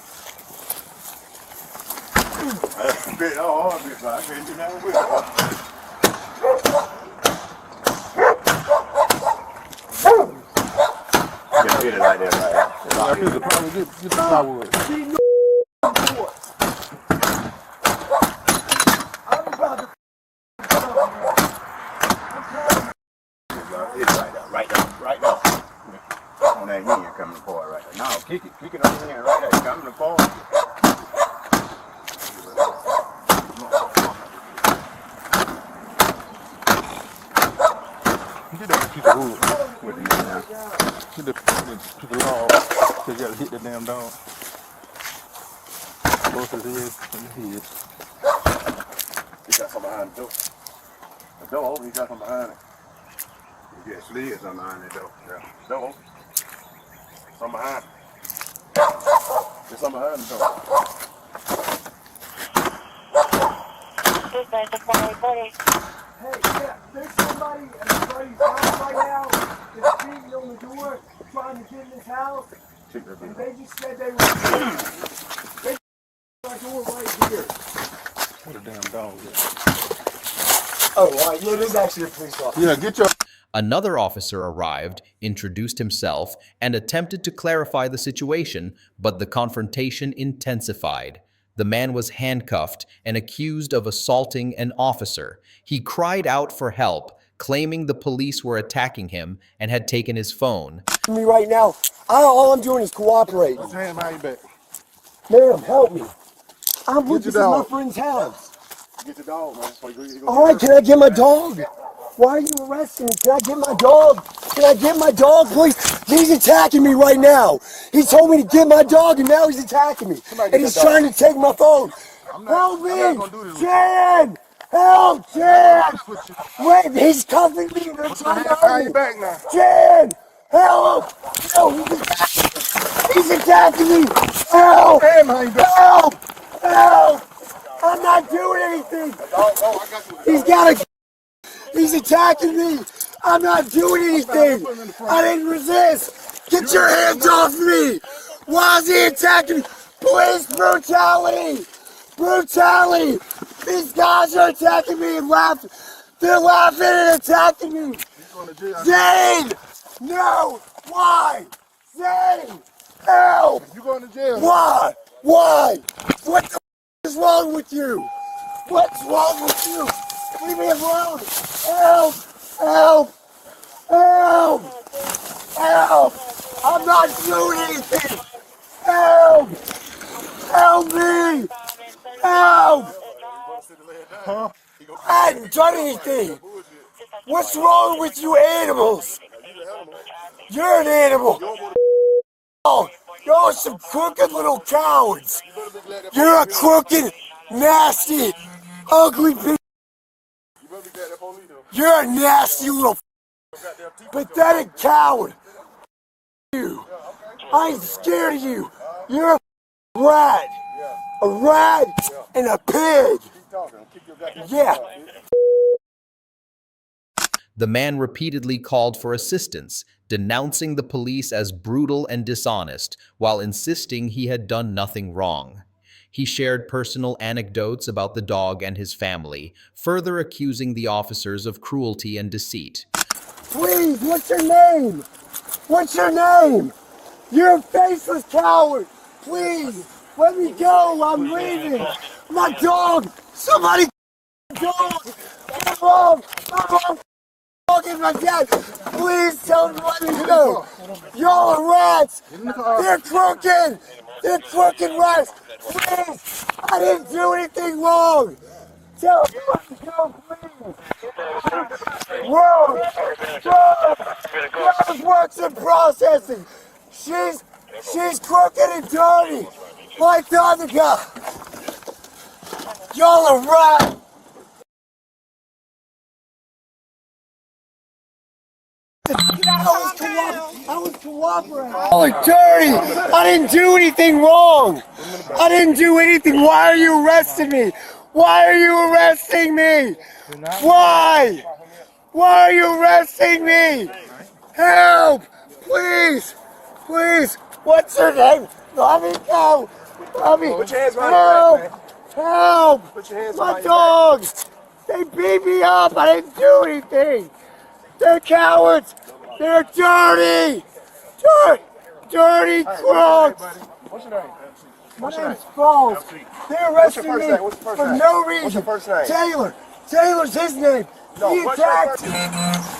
That's a bit hard, but I can't do nothing with it. Yeah, hit it right there, right there. Get the plywood. Right now. On that knee, you're coming forward right there. No, kick it over there, right there. You're coming forward. Get that piece of wood with you now. Get the piece of log. Cause you gotta hit the damn dog. Both his ears and the head. He got something behind the door. The door open, he got something behind it. You get slid something behind that door. Yeah. The door open. Something behind it. There's something behind the door. Hey, yeah, there's somebody at somebody's house right now that's beating on the door, trying to get in this house. And they just said they were they my door right here. What a damn dog is. Oh, right. Yeah, there's actually a police officer. Yeah, get your... Another officer arrived, introduced himself, and attempted to clarify the situation, but the confrontation intensified. The man was handcuffed and accused of assaulting an officer. He cried out for help, claiming the police were attacking him and had taken his phone. Me right now. All I'm doing is cooperating. Hand behind your back. Ma'am, help me. This is my dog. friend's house. Get the dog, man. All right, can I get my dog? Why are you arresting me? Can I get my dog? Can I get my dog, please? He's attacking me right now. He told me to get my dog, and now he's attacking me. And he's trying to take my phone. Help me! Jan! Help, Jan! Wait, he's cuffing me. They're trying to help me. Back now. Jan! Help! Help! He's attacking me! Help! Help! Help! I'm not doing anything! He's attacking me! I'm not doing anything! I didn't resist! Get your hands off me! Why is he attacking me? Police brutality! Brutality! These guys are attacking me and laughing! They're laughing and attacking me! Zane! No! Why? Zane! Help! You going to jail? Why? Why? What the is wrong with you? What's wrong with you? Leave me alone! Help! Help! Help! Help! I'm not doing anything! Help! Help me! Help! Huh? I haven't done anything! What's wrong with you animals? You're an animal! Oh, Y'all are some crooked little cowards. You're a crooked, nasty, ugly bitch. You're a nasty little pathetic coward. You. I ain't scared of you. You're a rat. A rat and a pig. Yeah. The man repeatedly called for assistance, denouncing the police as brutal and dishonest, while insisting he had done nothing wrong. He shared personal anecdotes about the dog and his family, further accusing the officers of cruelty and deceit. Please, what's your name? What's your name? You're a faceless coward. Please, let me go. I'm leaving. My dog. Somebody dog. My mom. Dog is my dad. Please tell them to let me go. Y'all are rats. They're crooked. They're crooked rats. Please. I didn't do anything wrong. Tell them to let me go, please. Rose works in processing. She's crooked and dirty. Like the other guy. Y'all are rats. I was cooperating. Y'all are dirty. I didn't do anything wrong. I didn't do anything. Why are you arresting me? Why are you arresting me? Why? Why are you arresting me? Help! Please! Please! What's your name? Let me go! Let me... Put your hands behind Help! your back, Help! Put your hands My behind your dogs! They beat me up! I didn't do anything! They're cowards! They're dirty! Dirty crooks! What's your name? My name's Falls. They arrested me for no reason. What's your first name? Taylor. Taylor's his name. He attacked.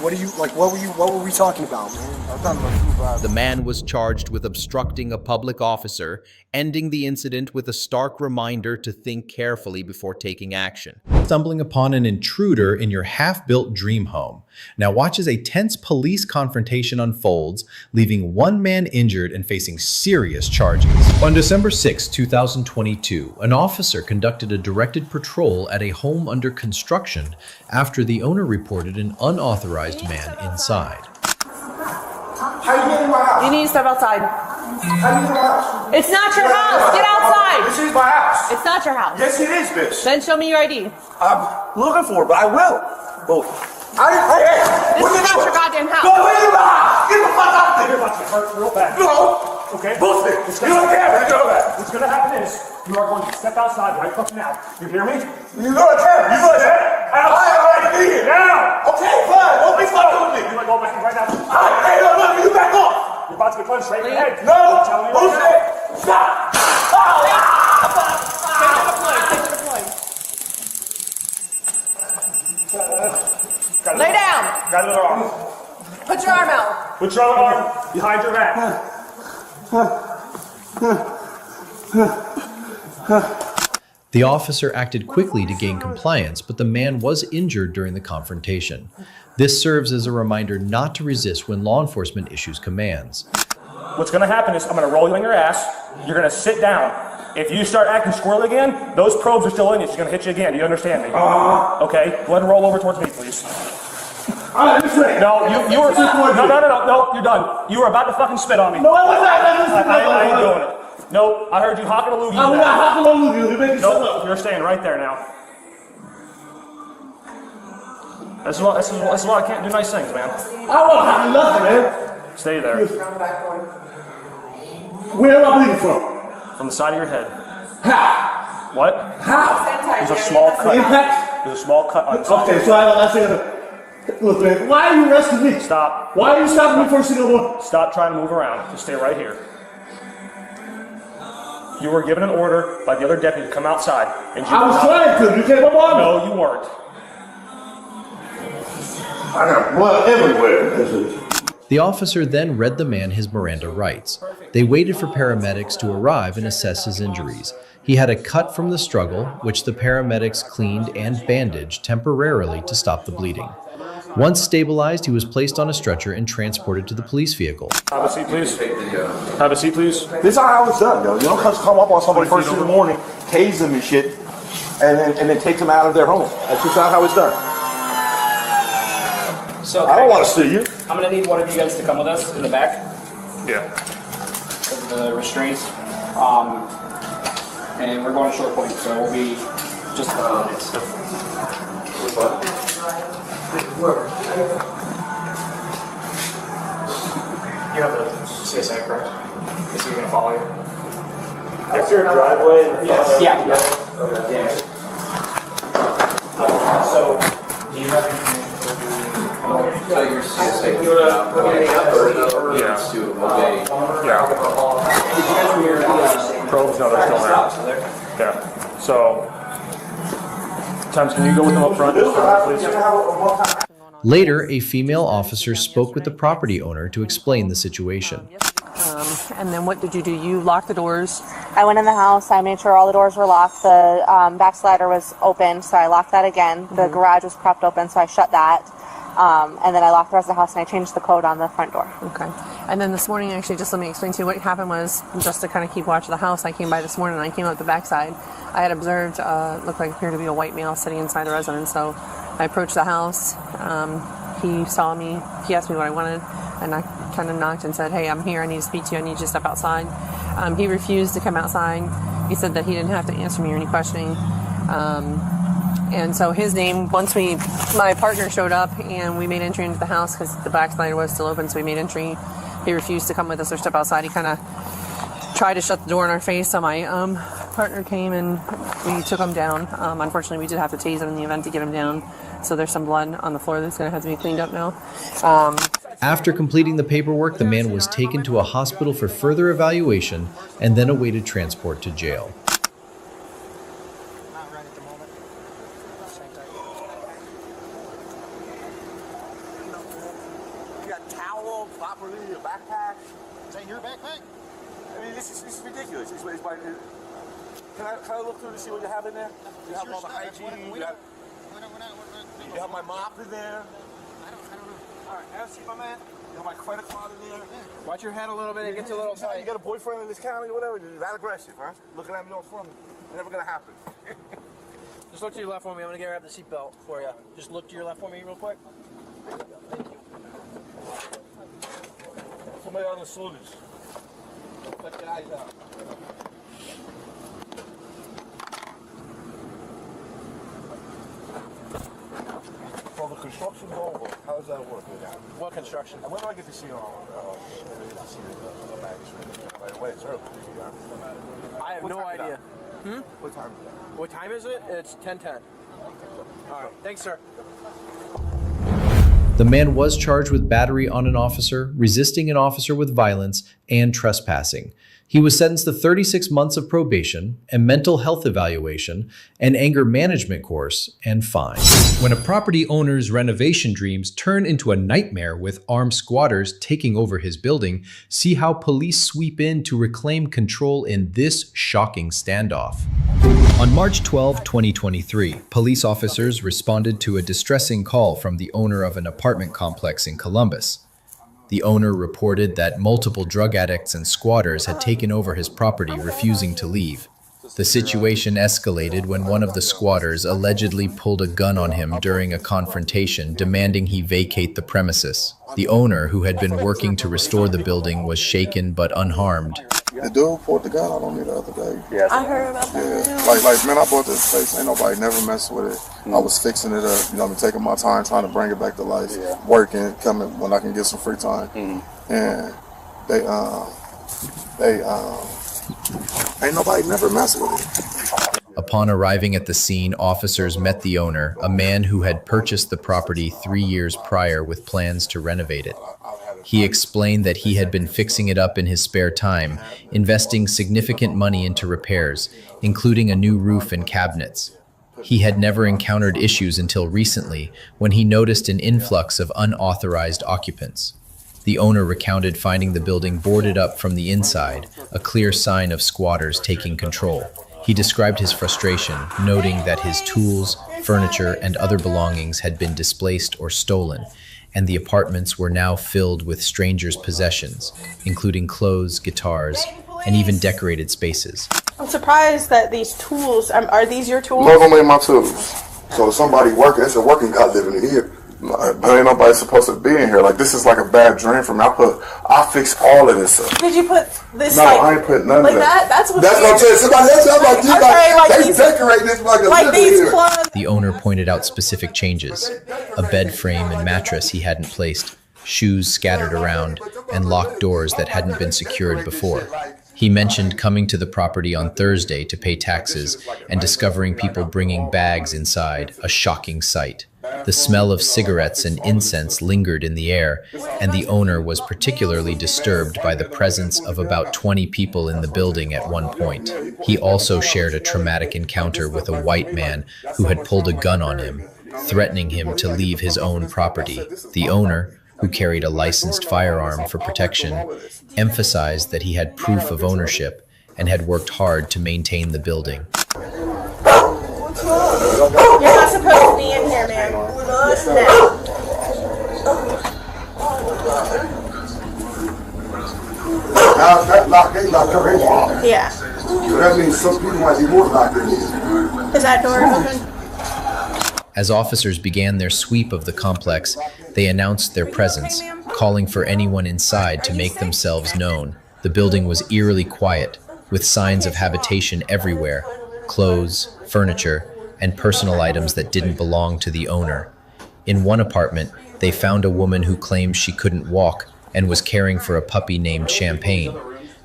What were we talking about, man? I was talking about supervisor. The man was charged with obstructing a public officer, ending the incident with a stark reminder to think carefully before taking action. Stumbling upon an intruder in your half-built dream home. Now watch as a tense police confrontation unfolds, leaving one man injured and facing serious charges. On December 6, 2022, an officer conducted a directed patrol at a home under construction after the owner reported an unauthorized man inside. How you get in my house? You need to step outside. How you get in my house? It's not your house. Get outside. This is my house. It's not your house. Yes, it is, bitch. Then show me your ID. I'm looking for it, but I will. Well, This is not your goddamn house. Go away from my house. Get the fuck out there. You're about to hurt real bad. No. Okay. Bullshit. You don't care. You know that. What's gonna happen is you are going to step outside right fucking now. You hear me? You know what? You know what? I already be here. Now. Okay, fine. Don't be fucking with me. You wanna go back right now? Hey, look, you back off. You're about to get punched straight in the head. No. Tell me Bullshit. Stop. Lay down. Grab the other arm. Put your arm out. Put your other arm behind your back. The officer acted quickly to gain compliance, but the man was injured during the confrontation. This serves as a reminder not to resist when law enforcement issues commands. What's gonna happen is I'm gonna roll you on your ass. You're gonna sit down. If you start acting squirrely again, those probes are still in you. She's gonna hit you again. Do you understand me? Okay. Go ahead and roll over towards me, please. No, you were. No, you're done. You were about to fucking spit on me. No, I was not. I ain't doing it. No, I heard you hocking a loogie. I'm not hocking a loogie. You're making something No, up. you're staying right there now. This is why I can't do nice things, man. I don't want to have nothing, man. Stay there. Where am I bleeding from? From the side of your head. How? What? How? There's a small cut. Impact? There's a small cut on the side. Okay, so I think. Look, man, why are you arresting me? Stop. Why are you stopping me for a single one? Stop trying to move around. Just stay right here. You were given an order by the other deputy to come outside. And you I was trying to. You came up on me. No, you weren't. I got blood everywhere. The officer then read the man his Miranda rights. They waited for paramedics to arrive and assess his injuries. He had a cut from the struggle, which the paramedics cleaned and bandaged temporarily to stop the bleeding. Once stabilized, he was placed on a stretcher and transported to the police vehicle. Have a seat, please. Have a seat, please. This is how it's done, yo. You don't come up on somebody first thing in the morning, tase them and shit, and then take them out of their home. That's just not how it's done. So I don't want to sue you. I'm gonna need one of you guys to come with us in the back. Yeah. Of the restraints. And we're going to short point, so we'll be just a couple minutes. You have the CSI, correct? Is he gonna follow you? Is there a driveway? Yes. Yeah. Okay. So, do you have anything? Probes, no, they're still there. Yeah. So, Thames, can you go with them up front, just please? Later, a female officer spoke with the property owner to explain the situation. And then what did you do? You locked the doors? I went in the house. I made sure all the doors were locked. The back slider was open, so I locked that again. The garage was propped open, so I shut that. And then I locked the rest of the house, and I changed the code on the front door. Okay. And then this morning, actually, just let me explain to you what happened was, just to kind of keep watch of the house, I came by this morning, and I came out the backside. I had observed, looked like appeared to be a white male sitting inside the residence, so I approached the house. He saw me. He asked me what I wanted, and I kind of knocked and said, "Hey, I'm here. I need to speak to you. I need you to step outside." He refused to come outside. He said that he didn't have to answer me or any questioning. And so his name, my partner showed up and we made entry into the house because the back slider was still open, so we made entry. He refused to come with us or step outside. He kind of tried to shut the door in our face, so my partner came and we took him down. Unfortunately, we did have to tase him in the event to get him down, so there's some blood on the floor that's going to have to be cleaned up now. After completing the paperwork, the man was taken to a hospital for further evaluation and then awaited transport to jail. Can I look through to see what you have in there? You have all the hygiene. You have my mop in there. I don't know. All right, have a seat, my man. You have my credit card in there. Watch your head a little bit. It gets a little tight. You got a boyfriend in this county or whatever? You're that aggressive, huh? Looking at me all funny. Never gonna happen. Just look to your left for me. I'm gonna grab the seatbelt for you. Just look to your left for me real quick. Thank you. Somebody on the salutes. Let your eyes out. So the construction's over. How does that work? What construction? And when do I get to see you on? The magistrate. Right away, it's early. I have no idea. What time is it? What time is it? It's 10:10. All right. Thanks, sir. The man was charged with battery on an officer, resisting an officer with violence, and trespassing. He was sentenced to 36 months of probation, a mental health evaluation, an anger management course, and fine. When a property owner's renovation dreams turn into a nightmare with armed squatters taking over his building, see how police sweep in to reclaim control in this shocking standoff. On March 12, 2023, police officers responded to a distressing call from the owner of an apartment complex in Columbus. The owner reported that multiple drug addicts and squatters had taken over his property, refusing to leave. The situation escalated when one of the squatters allegedly pulled a gun on him during a confrontation, demanding he vacate the premises. The owner, who had been working to restore the building, was shaken but unharmed. The dude pulled the gun out on me the other day. Yeah, I heard about that. Yeah, like man, I bought this place. Ain't nobody never messed with it. I was fixing it up. You know, I'm taking my time, trying to bring it back to life. Working, coming when I can get some free time. And they ain't nobody never messed with it. Upon arriving at the scene, officers met the owner, a man who had purchased the property 3 years prior with plans to renovate it. He explained that he had been fixing it up in his spare time, investing significant money into repairs, including a new roof and cabinets. He had never encountered issues until recently, when he noticed an influx of unauthorized occupants. The owner recounted finding the building boarded up from the inside, a clear sign of squatters taking control. He described his frustration, noting that his tools, furniture, and other belongings had been displaced or stolen, and the apartments were now filled with strangers' possessions, including clothes, guitars, and even decorated spaces. I'm surprised that these tools, are these your tools? Those are my tools. So if somebody working, it's a working guy living in here. But ain't nobody supposed to be in here. Like, this is like a bad dream for me. I fixed all of this up. Did you put this No, like, I ain't put none like of that. That's what I'm saying. Somebody else, I'm like, they decorate this like a like living these here. clothes. The owner pointed out specific changes: a bed frame and mattress he hadn't placed, shoes scattered around, and locked doors that hadn't been secured before. He mentioned coming to the property on Thursday to pay taxes and discovering people bringing bags inside, a shocking sight. The smell of cigarettes and incense lingered in the air, and the owner was particularly disturbed by the presence of about 20 people in the building at one point. He also shared a traumatic encounter with a white man who had pulled a gun on him, threatening him to leave his own property. The owner, who carried a licensed firearm for protection, emphasized that he had proof of ownership and had worked hard to maintain the building. You're not supposed to be in here, man. Now, that lock ain't locked up anymore. Yeah. So that means some people might be more locked in here. Is that door open? As officers began their sweep of the complex, they announced their presence, calling for anyone inside to make themselves known. The building was eerily quiet, with signs of habitation everywhere: clothes, furniture, and personal items that didn't belong to the owner. In one apartment, they found a woman who claimed she couldn't walk and was caring for a puppy named Champagne.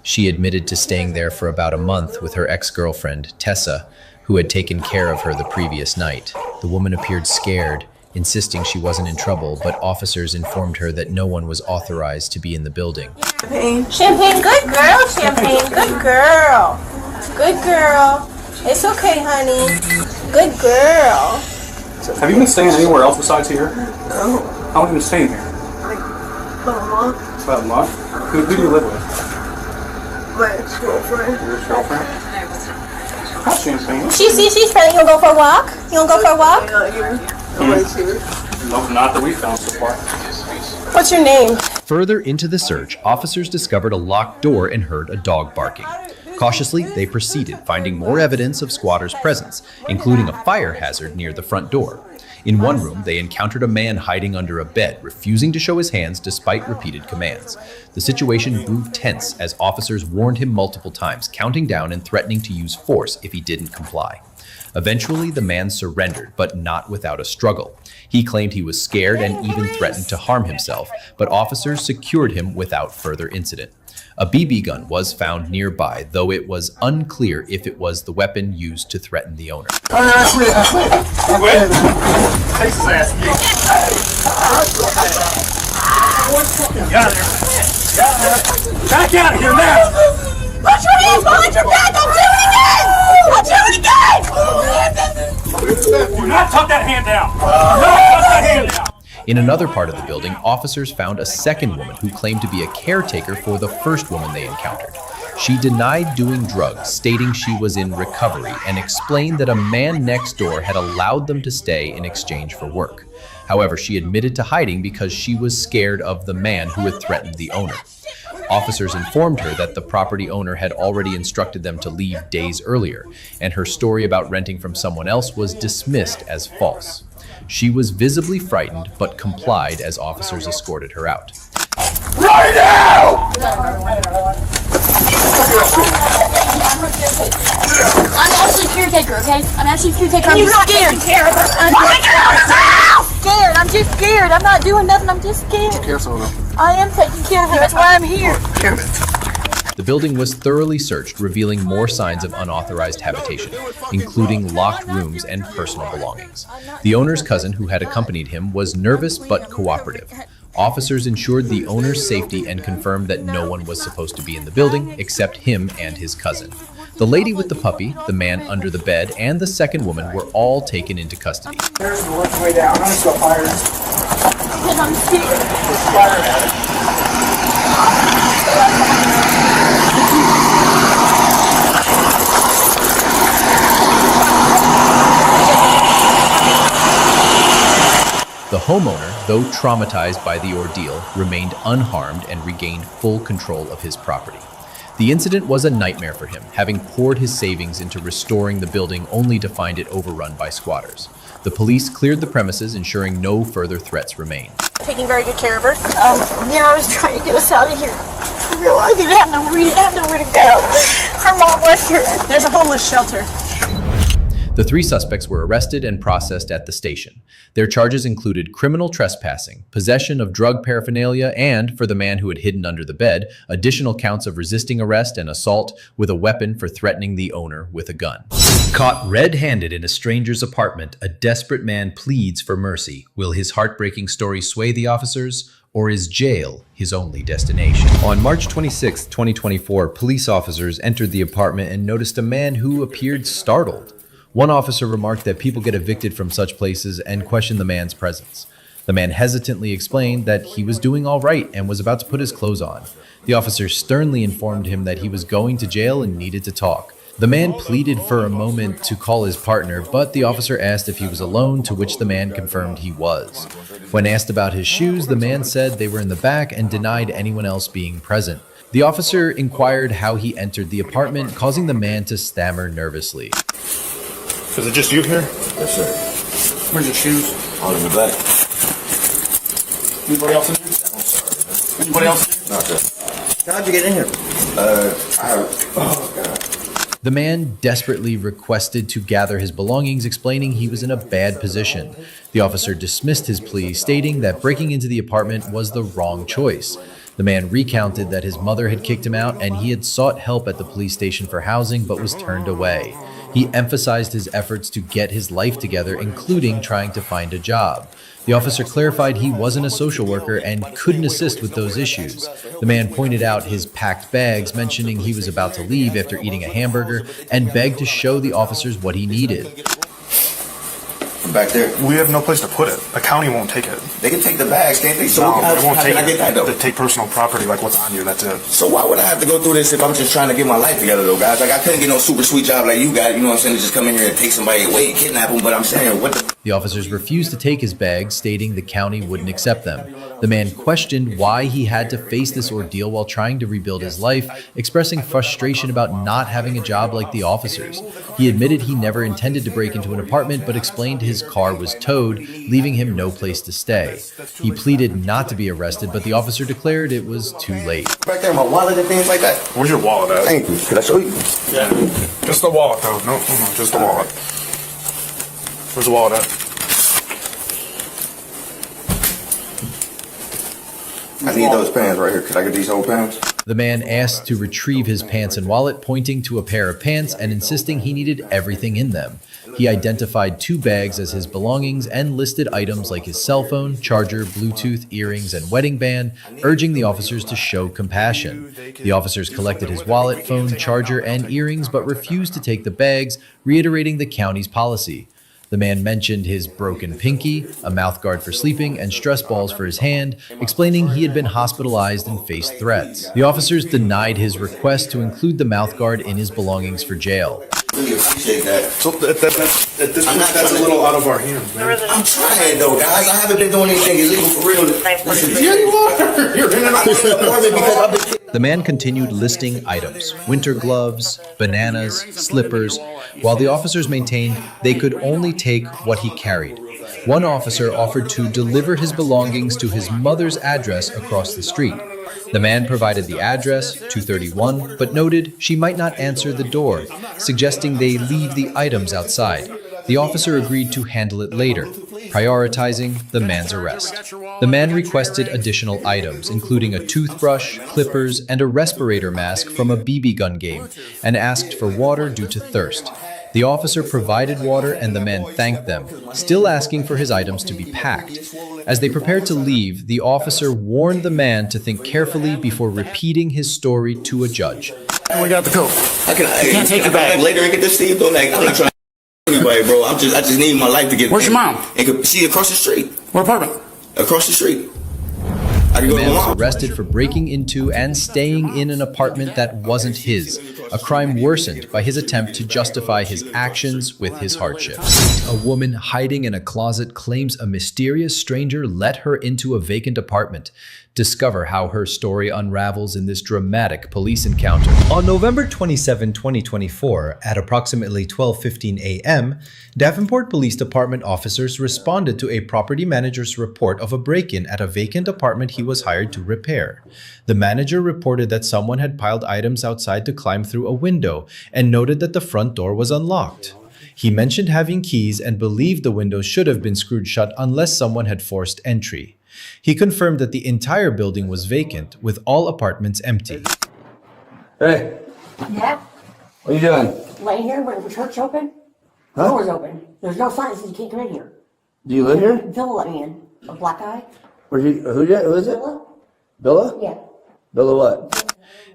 She admitted to staying there for about a month with her ex-girlfriend, Tessa, who had taken care of her the previous night. The woman appeared scared, insisting she wasn't in trouble, but officers informed her that no one was authorized to be in the building. Champagne, good girl, Champagne, good girl. Good girl. It's okay, honey. Good girl. Have you been staying anywhere else besides here? No. How long have you been staying here? About a month. About a month? Who do you live with? My ex-girlfriend. Your girlfriend? How's Champagne? She's friendly. You wanna go for a walk? You wanna go for a walk? Nope, not that we found so far. What's your name? Further into the search, officers discovered a locked door and heard a dog barking. Cautiously, they proceeded, finding more evidence of squatters' presence, including a fire hazard near the front door. In one room, they encountered a man hiding under a bed, refusing to show his hands despite repeated commands. The situation grew tense as officers warned him multiple times, counting down and threatening to use force if he didn't comply. Eventually, the man surrendered, but not without a struggle. He claimed he was scared and even threatened to harm himself, but officers secured him without further incident. A BB gun was found nearby, though it was unclear if it was the weapon used to threaten the owner. I quit. Take his ass. Back out of here now! Put your hands behind your back! I'll do it again! I'll do it again! Do not tuck that hand down! Do not tuck that hand down! In another part of the building, officers found a second woman who claimed to be a caretaker for the first woman they encountered. She denied doing drugs, stating she was in recovery, and explained that a man next door had allowed them to stay in exchange for work. However, she admitted to hiding because she was scared of the man who had threatened the owner. Officers informed her that the property owner had already instructed them to leave days earlier, and her story about renting from someone else was dismissed as false. She was visibly frightened, but complied as officers escorted her out. Right now! I'm actually a caretaker, okay? I'm actually a caretaker. I'm You're just not scared. taking care of her. Scared. I'm just scared. I'm not doing nothing. I'm just scared. I am taking care of her. That's why I'm here. The building was thoroughly searched, revealing more signs of unauthorized habitation, including locked rooms and personal belongings. The owner's cousin, who had accompanied him, was nervous but cooperative. Officers ensured the owner's safety and confirmed that no one was supposed to be in the building except him and his cousin. The lady with the puppy, the man under the bed, and the second woman were all taken into custody. There's the worst way down. I'm gonna go fire this. Because I'm scared. The homeowner, though traumatized by the ordeal, remained unharmed and regained full control of his property. The incident was a nightmare for him, having poured his savings into restoring the building only to find it overrun by squatters. The police cleared the premises, ensuring no further threats remained. Taking very good care of her. Yeah, I was trying to get us out of here. We didn't have nowhere to go. Her mom was here. There's a homeless shelter. The 3 suspects were arrested and processed at the station. Their charges included criminal trespassing, possession of drug paraphernalia, and, for the man who had hidden under the bed, additional counts of resisting arrest and assault with a weapon for threatening the owner with a gun. Caught red-handed in a stranger's apartment, a desperate man pleads for mercy. Will his heartbreaking story sway the officers? Or is jail his only destination? On March 26, 2024, police officers entered the apartment and noticed a man who appeared startled. One officer remarked that people get evicted from such places and questioned the man's presence. The man hesitantly explained that he was doing all right and was about to put his clothes on. The officer sternly informed him that he was going to jail and needed to talk. The man pleaded for a moment to call his partner, but the officer asked if he was alone, to which the man confirmed he was. When asked about his shoes, the man said they were in the back and denied anyone else being present. The officer inquired how he entered the apartment, causing the man to stammer nervously. Is it just you here? Yes, sir. Where's your shoes? All in the back. Anybody else in here? Anybody else? Not there. How'd you get in here? Oh, God. The man desperately requested to gather his belongings, explaining he was in a bad position. The officer dismissed his plea, stating that breaking into the apartment was the wrong choice. The man recounted that his mother had kicked him out and he had sought help at the police station for housing but was turned away. He emphasized his efforts to get his life together, including trying to find a job. The officer clarified he wasn't a social worker and couldn't assist with those issues. The man pointed out his packed bags, mentioning he was about to leave after eating a hamburger, and begged to show the officers what he needed. Back there. We have no place to put it. The county won't take it. They can take the bags, can't they? So No, they won't how take can I get that, it. though? They take personal property, like what's on you, that's it. So why would I have to go through this if I'm just trying to get my life together, though, guys? Like, I couldn't get no super sweet job like you got, you know what I'm saying, to just come in here and take somebody away and kidnap them, but I'm saying, what the... The officers refused to take his bags, stating the county wouldn't accept them. The man questioned why he had to face this ordeal while trying to rebuild his life, expressing frustration about not having a job like the officers. He admitted he never intended to break into an apartment, but explained his car was towed, leaving him no place to stay. He pleaded not to be arrested, but the officer declared it was too late. Back there, my wallet and things like that. Where's your wallet at? Thank you. Can I show you? Yeah. Just the wallet, though. No, just the wallet. Where's the wallet at? I need those pants right here. Could I get these whole pants? The man asked to retrieve his pants and wallet, pointing to a pair of pants and insisting he needed everything in them. He identified 2 bags as his belongings and listed items like his cell phone, charger, Bluetooth, earrings, and wedding band, urging the officers to show compassion. The officers collected his wallet, phone, charger, and earrings, but refused to take the bags, reiterating the county's policy. The man mentioned his broken pinky, a mouthguard for sleeping, and stress balls for his hand, explaining he had been hospitalized and faced threats. The officers denied his request to include the mouthguard in his belongings for jail. Really appreciate that. So at this point, that's a little out of our hands, man. I'm trying, though, guys. I haven't been doing anything illegal for real. Yeah, you are. You're in and out of the apartment because I've been... The man continued listing items: winter gloves, bananas, slippers, while the officers maintained they could only take what he carried. One officer offered to deliver his belongings to his mother's address across the street. The man provided the address, 231, but noted she might not answer the door, suggesting they leave the items outside. The officer agreed to handle it later, prioritizing the man's arrest. The man requested additional items, including a toothbrush, clippers, and a respirator mask from a BB gun game, and asked for water due to thirst. The officer provided water and the man thanked them, still asking for his items to be packed. As they prepared to leave, the officer warned the man to think carefully before repeating his story to a judge. We got the coat. You can't take it back later and get this Steve. Don't like, I'm not trying to anybody, bro. I just need my life to get. Where's your mom? See across the street. What apartment? Across the street. The man was arrested for breaking into and staying in an apartment that wasn't his, a crime worsened by his attempt to justify his actions with his hardships. A woman hiding in a closet claims a mysterious stranger let her into a vacant apartment. Discover how her story unravels in this dramatic police encounter. On November 27, 2024, at approximately 12:15 a.m., Davenport Police Department officers responded to a property manager's report of a break-in at a vacant apartment he was hired to repair. The manager reported that someone had piled items outside to climb through a window and noted that the front door was unlocked. He mentioned having keys and believed the window should have been screwed shut unless someone had forced entry. He confirmed that the entire building was vacant, with all apartments empty. Hey, Yeah? what are you doing? Laying here when the church open? The Huh? door's open. There's no sign that says you can't come in here. Do you live here? Villa let me in. A black guy. Who is it? Villa? Billa? Yeah. Billa what?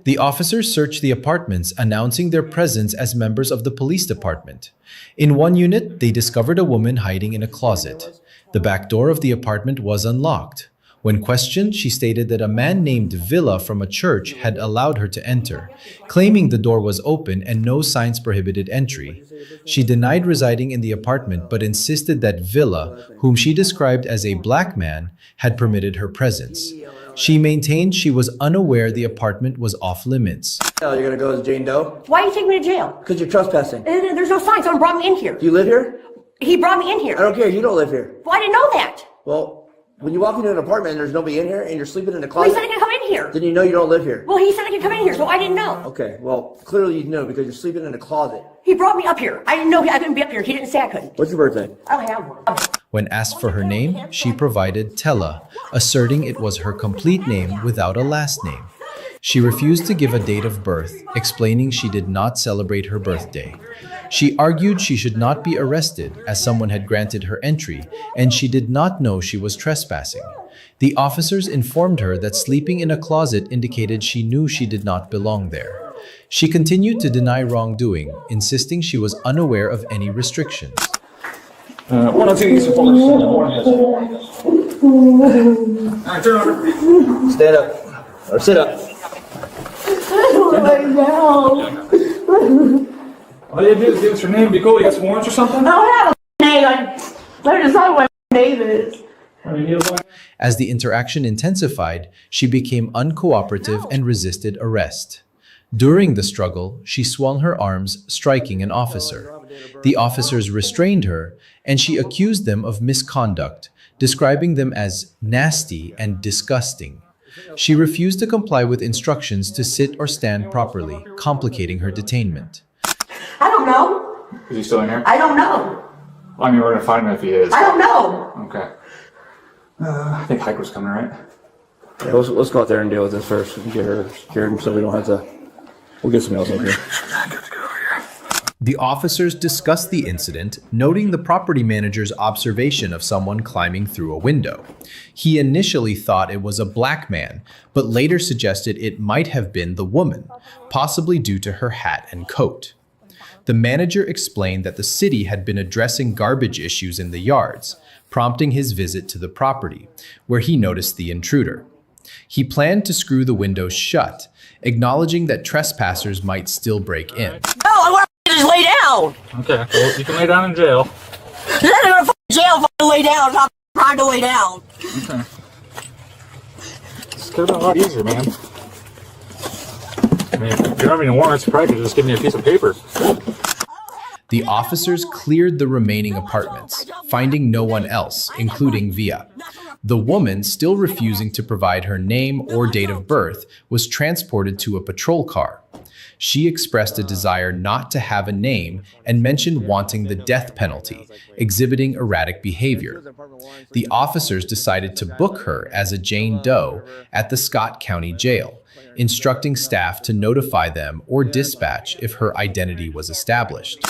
The officers searched the apartments, announcing their presence as members of the police department. In one unit, they discovered a woman hiding in a closet. The back door of the apartment was unlocked. When questioned, she stated that a man named Villa from a church had allowed her to enter, claiming the door was open and no signs prohibited entry. She denied residing in the apartment but insisted that Villa, whom she described as a black man, had permitted her presence. She maintained she was unaware the apartment was off limits. You're gonna go as Jane Doe? Why are you taking me to jail? Because you're trespassing. There's no sign. Someone brought me in here. Do you live here? He brought me in here. I don't care, you don't live here. Well, I didn't know that. Well, when you walk into an apartment and there's nobody in here and you're sleeping in a Well, he closet, said I could come in here. then you know you don't live here. Well, he said I could come in here, so I didn't know. Okay, well, clearly you know because you're sleeping in a closet. He brought me up here. I didn't know I couldn't be up here. He didn't say I couldn't. What's your birthday? I don't have one. When asked for her name, she provided Tella, asserting it was her complete name without a last name. She refused to give a date of birth, explaining she did not celebrate her birthday. She argued she should not be arrested as someone had granted her entry, and she did not know she was trespassing. The officers informed her that sleeping in a closet indicated she knew she did not belong there. She continued to deny wrongdoing, insisting she was unaware of any restrictions. One or two easy folders. Alright, turn over. Stand up. Or sit up. Lay down. All you do is give us your name, be cool. You got some warrants or something? I don't have a name. I just know what my name is. As the interaction intensified, she became uncooperative and resisted arrest. During the struggle, she swung her arms, striking an officer. The officers restrained her, and she accused them of misconduct, describing them as nasty and disgusting. She refused to comply with instructions to sit or stand properly, complicating her detainment. I don't know. Is he still in here? I don't know. I mean, we're gonna find him if he is. I don't know. Okay. I think Hike was coming, right? Yeah, let's go out there and deal with this first and get her secured so we don't have to. We'll get somebody else up here. The officers discussed the incident, noting the property manager's observation of someone climbing through a window. He initially thought it was a black man, but later suggested it might have been the woman, possibly due to her hat and coat. The manager explained that the city had been addressing garbage issues in the yards, prompting his visit to the property, where he noticed the intruder. He planned to screw the window shut, acknowledging that trespassers might still break in. No, I want to just lay down. Okay, well, you can lay down in jail. I'm going to jail if I lay down. I'm trying to lay down. Okay. This could have been a lot easier, man. I mean, if you don't have any warrants, you probably could just give me a piece of paper. The officers cleared the remaining apartments, finding no one else, including Via. The woman, still refusing to provide her name or date of birth, was transported to a patrol car. She expressed a desire not to have a name and mentioned wanting the death penalty, exhibiting erratic behavior. The officers decided to book her as a Jane Doe at the Scott County Jail, instructing staff to notify them or dispatch if her identity was established.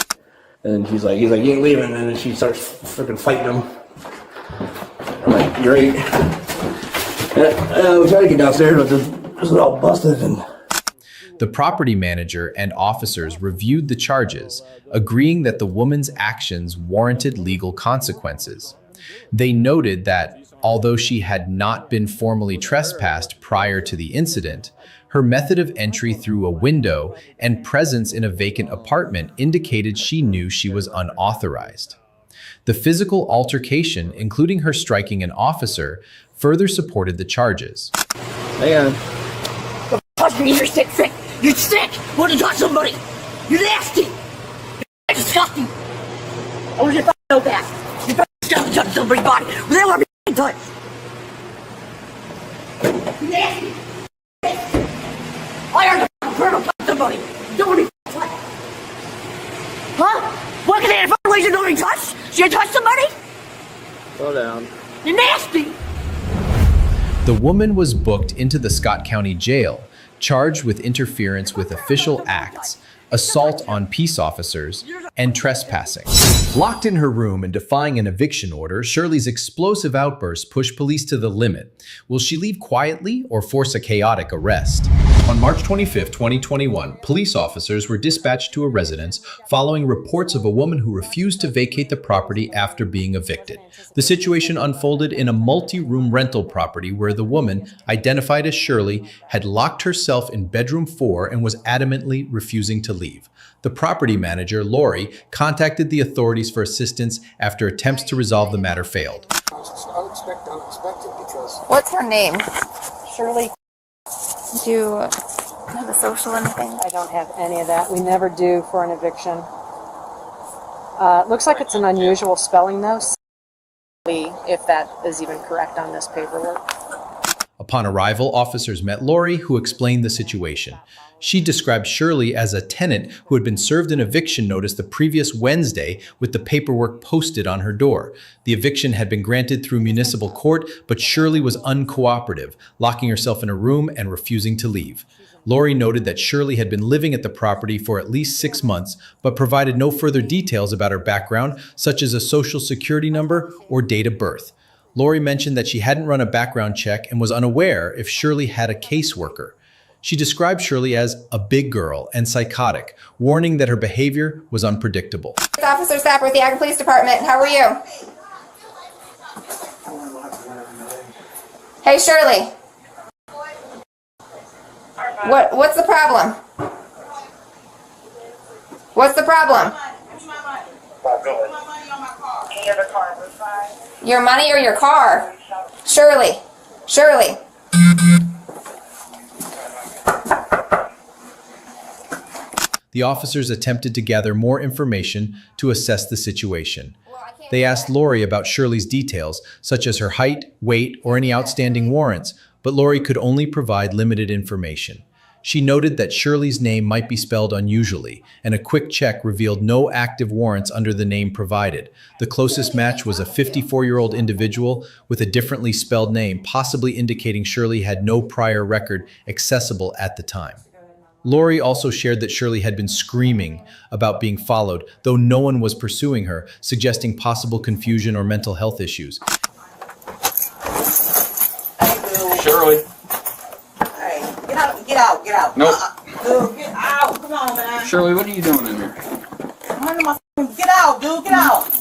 And he's like, you ain't leaving. And then she starts freaking fighting him. I'm like, you're right. We tried to get downstairs, but this is all busted. And the property manager and officers reviewed the charges, agreeing that the woman's actions warranted legal consequences. They noted that, although she had not been formally trespassed prior to the incident, her method of entry through a window and presence in a vacant apartment indicated she knew she was unauthorized. The physical altercation, including her striking an officer, further supported the charges. Hang on. Touch me, you're sick. You're sick. Want to touch somebody? You're nasty. You're disgusting. I want you to so bad. You're disgusting. Touch somebody's body. They want me to touch. You're nasty. I heard the girl touch somebody. You don't want me to touch. Huh? What can they have ways you don't want me to touch? Should you touch somebody? Slow down. You're nasty. The woman was booked into the Scott County Jail, charged with interference with official acts, assault on peace officers, and trespassing. Locked in her room and defying an eviction order, Shirley's explosive outbursts pushed police to the limit. Will she leave quietly or force a chaotic arrest? On March 25, 2021, police officers were dispatched to a residence following reports of a woman who refused to vacate the property after being evicted. The situation unfolded in a multi-room rental property where the woman, identified as Shirley, had locked herself in bedroom 4 and was adamantly refusing to leave. The property manager, Lori, contacted the authorities for assistance after attempts to resolve the matter failed. Unexpected because... What's her name? Shirley. Do you have a social anything? I don't have any of that. We never do for an eviction. Looks like it's an unusual spelling though, if that is even correct on this paperwork. Upon arrival, officers met Lori, who explained the situation. She described Shirley as a tenant who had been served an eviction notice the previous Wednesday with the paperwork posted on her door. The eviction had been granted through municipal court, but Shirley was uncooperative, locking herself in a room and refusing to leave. Lori noted that Shirley had been living at the property for at least 6 months, but provided no further details about her background, such as a social security number or date of birth. Lori mentioned that she hadn't run a background check and was unaware if Shirley had a caseworker. She described Shirley as a big girl and psychotic, warning that her behavior was unpredictable. Officer Sapper with the Ag Police Department. How are you? Hey, Shirley. What's the problem? What's the problem? Your money or your car? Shirley. Shirley. The officers attempted to gather more information to assess the situation. They asked Lori about Shirley's details, such as her height, weight, or any outstanding warrants, but Lori could only provide limited information. She noted that Shirley's name might be spelled unusually, and a quick check revealed no active warrants under the name provided. The closest match was a 54-year-old individual with a differently spelled name, possibly indicating Shirley had no prior record accessible at the time. Lori also shared that Shirley had been screaming about being followed, though no one was pursuing her, suggesting possible confusion or mental health issues. Shirley. Hey, get out. Nope. Dude, get out. Come on, man. Shirley, what are you doing in here? Get out, dude. Get out.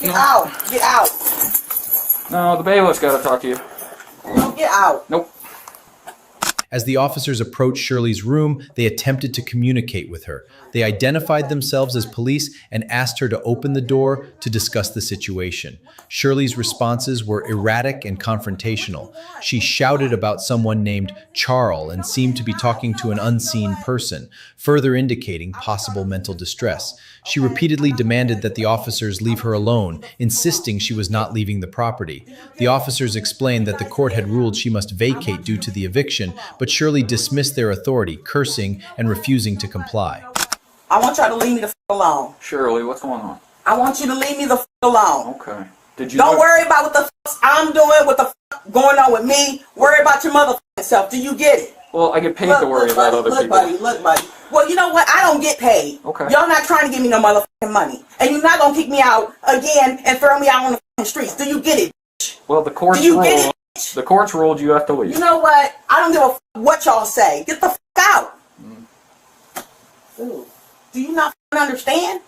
Get out. No, the bailiff's got to talk to you. No, get out. Nope. As the officers approached Shirley's room, they attempted to communicate with her. They identified themselves as police and asked her to open the door to discuss the situation. Shirley's responses were erratic and confrontational. She shouted about someone named Charles and seemed to be talking to an unseen person, further indicating possible mental distress. She repeatedly demanded that the officers leave her alone, insisting she was not leaving the property. The officers explained that the court had ruled she must vacate due to the eviction, but Shirley dismissed their authority, cursing and refusing to comply. I want y'all to leave me the f alone. Shirley, what's going on? I want you to leave me the f alone. Okay. Did you Don't worry about what the f I'm doing, what the f going on with me. Worry about your motherfucking self. Do you get it? Well, I get paid to worry about other people. Look, buddy. Well, you know what? I don't get paid. Okay. Y'all not trying to give me no motherfucking money. And you're not going to kick me out again and throw me out on the f streets. Do you get it? Well, the court's Do you get ruled. The court's ruled you have to leave. You know what? I don't give a f what y'all say. Get the f out. Ooh. Do you not understand?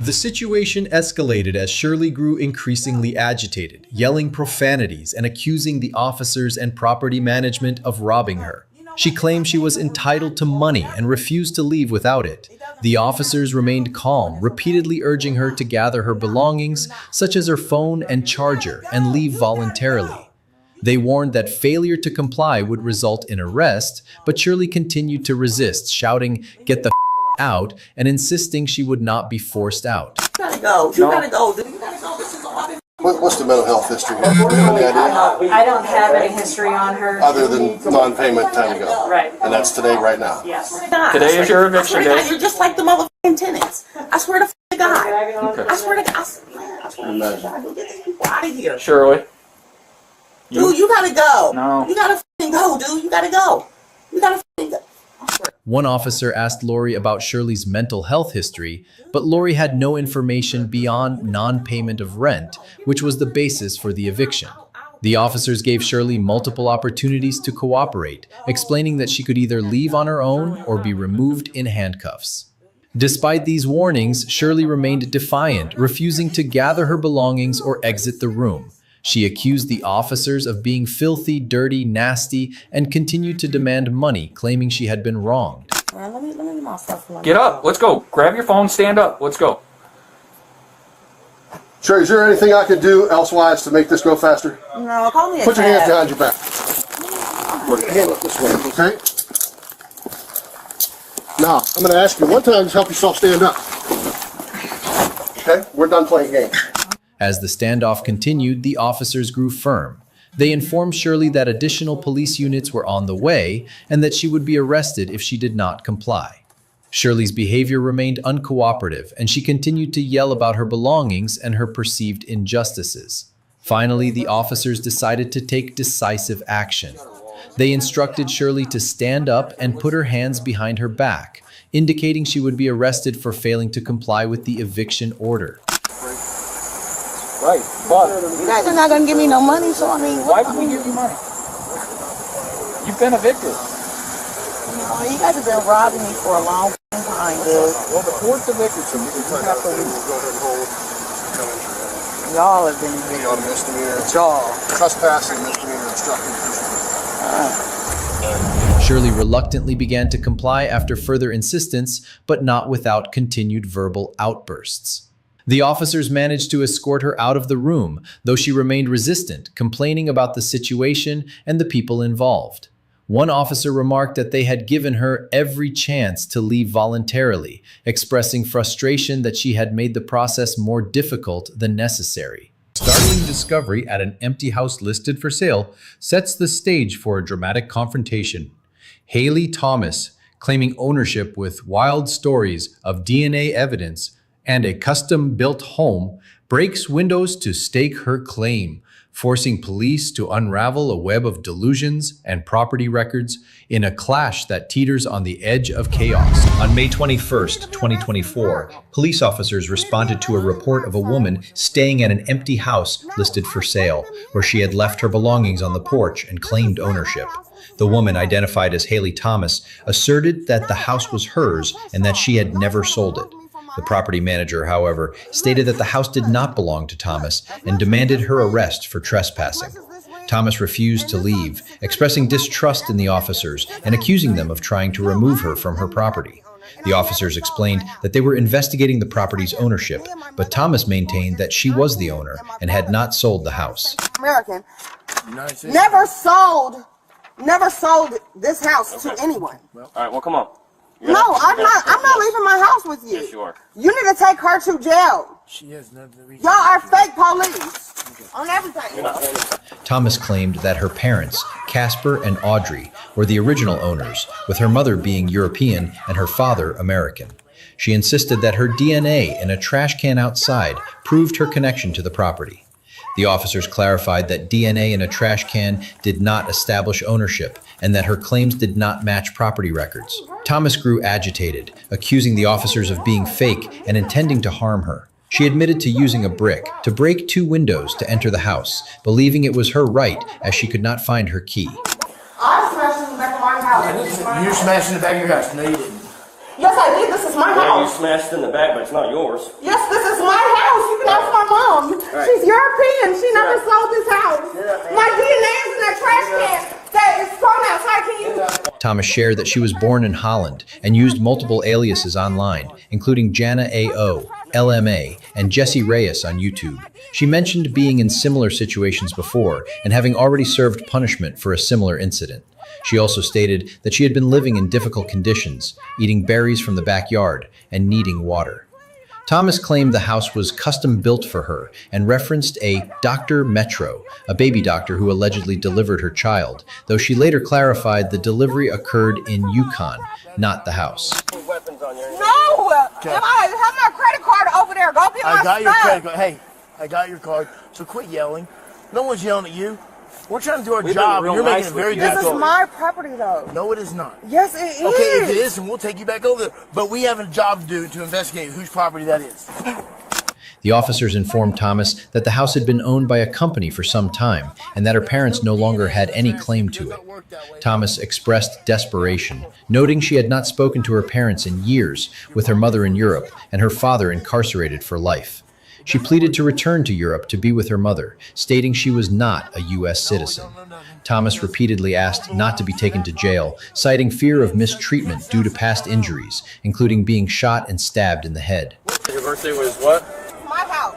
The situation escalated as Shirley grew increasingly agitated, yelling profanities and accusing the officers and property management of robbing her. She claimed she was entitled to money and refused to leave without it. The officers remained calm, repeatedly urging her to gather her belongings, such as her phone and charger, and leave voluntarily. They warned that failure to comply would result in arrest, but Shirley continued to resist, shouting, "Get the out," and insisting she would not be forced out. You gotta go. You gotta go, dude. You gotta go. This is all I've been. What's the mental health history? Do you have any idea? I don't have any history on her. Other than non-payment time ago. Right. And that's today, right now. Yes. Today is your eviction day. You're just like the motherfucking tenants. I swear to God. Okay. I swear to God. I swear to God. Get these people out of here. Shirley. Dude, you gotta go. No. You gotta fucking go, dude. You gotta go. You gotta fucking go. One officer asked Lori about Shirley's mental health history, but Lori had no information beyond non-payment of rent, which was the basis for the eviction. The officers gave Shirley multiple opportunities to cooperate, explaining that she could either leave on her own or be removed in handcuffs. Despite these warnings, Shirley remained defiant, refusing to gather her belongings or exit the room. She accused the officers of being filthy, dirty, nasty, and continued to demand money, claiming she had been wronged. Man, let me get my stuff. Get up. Let's go. Grab your phone. Stand up. Let's go. Sure, is there anything I could do elsewise to make this go faster? No, call me a Put your cab. hands behind your back. Put your hand up this way, okay? Now, I'm going to ask you one time to help yourself stand up. Okay? We're done playing games. As the standoff continued, the officers grew firm. They informed Shirley that additional police units were on the way and that she would be arrested if she did not comply. Shirley's behavior remained uncooperative, and she continued to yell about her belongings and her perceived injustices. Finally, the officers decided to take decisive action. They instructed Shirley to stand up and put her hands behind her back, indicating she would be arrested for failing to comply with the eviction order. Right, but You guys are not gonna give me no money, so I mean, why would we give you money? You've been evicted. you guys have been robbing me for a long time, dude. Well, the court's evicted you. You have to leave. Y'all have been evicted. On a misdemeanor. Y'all. Trespassing, misdemeanor, obstructing. Shirley reluctantly began to comply after further insistence, but not without continued verbal outbursts. The officers managed to escort her out of the room, though she remained resistant, complaining about the situation and the people involved. One officer remarked that they had given her every chance to leave voluntarily, expressing frustration that she had made the process more difficult than necessary. Startling discovery at an empty house listed for sale sets the stage for a dramatic confrontation. Haley Thomas, claiming ownership with wild stories of DNA evidence and a custom-built home, breaks windows to stake her claim, forcing police to unravel a web of delusions and property records in a clash that teeters on the edge of chaos. On May 21st, 2024, police officers responded to a report of a woman staying at an empty house listed for sale, where she had left her belongings on the porch and claimed ownership. The woman, identified as Haley Thomas, asserted that the house was hers and that she had never sold it. The property manager, however, stated that the house did not belong to Thomas and demanded her arrest for trespassing. Thomas refused to leave, expressing distrust in the officers and accusing them of trying to remove her from her property. The officers explained that they were investigating the property's ownership, but Thomas maintained that she was the owner and had not sold the house. American. Never sold this house to anyone. All right, well, come on. No, I'm not leaving my house with you. Yes, you are. You need to take her to jail. She has nothing. Y'all are fake police on everything. Thomas claimed that her parents, Casper and Audrey, were the original owners, with her mother being European and her father American. She insisted that her DNA in a trash can outside proved her connection to the property. The officers clarified that DNA in a trash can did not establish ownership and that her claims did not match property records. Thomas grew agitated, accusing the officers of being fake and intending to harm her. She admitted to using a brick to break 2 windows to enter the house, believing it was her right as she could not find her key. I smashed in the back of my house. You smashed in the back of your house. No, you didn't. Yes, I did. This is my Yeah, you house. smashed in the back, but it's not yours. Yes, this is my house. You can ask my mom. Right. She's European. She never sold this house. My DNA is in that trash can that is thrown outside. Can you? Thomas shared that she was born in Holland and used multiple aliases online, including Jana AO, LMA, and Jesse Reyes on YouTube. She mentioned being in similar situations before and having already served punishment for a similar incident. She also stated that she had been living in difficult conditions, eating berries from the backyard, and needing water. Thomas claimed the house was custom built for her and referenced a Dr. Metro, a baby doctor who allegedly delivered her child, though she later clarified the delivery occurred in Yukon, not the house. No! I have my credit card over there. Go get my I got your stuff. credit card. Hey, I got your card. So quit yelling. No one's yelling at you. We're trying to do our job, and you're making it very difficult. This is my property, though. No, it is not. Yes, it is. Okay, if it is, then we'll take you back over there. But we have a job to do to investigate whose property that is. The officers informed Thomas that the house had been owned by a company for some time and that her parents no longer had any claim to it. Thomas expressed desperation, noting she had not spoken to her parents in years, with her mother in Europe and her father incarcerated for life. She pleaded to return to Europe to be with her mother, stating she was not a U.S. citizen. Thomas repeatedly asked not to be taken to jail, citing fear of mistreatment due to past injuries, including being shot and stabbed in the head. Your birthday was what? My house.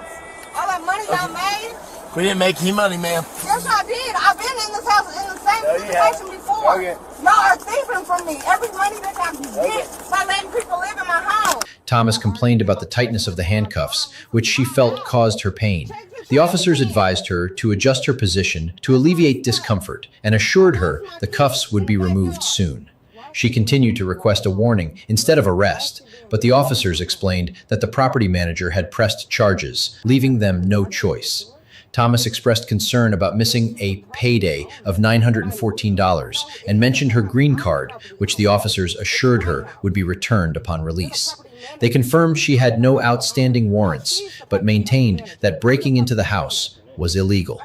All that money y'all made? We didn't make any money, ma'am. Yes, I did. I've been in this house in the same situation before. Y'all are thieving from me. Every money that I get by letting people live in my home. Thomas complained about the tightness of the handcuffs, which she felt caused her pain. The officers advised her to adjust her position to alleviate discomfort and assured her the cuffs would be removed soon. She continued to request a warning instead of arrest, but the officers explained that the property manager had pressed charges, leaving them no choice. Thomas expressed concern about missing a payday of $914 and mentioned her green card, which the officers assured her would be returned upon release. They confirmed she had no outstanding warrants, but maintained that breaking into the house was illegal.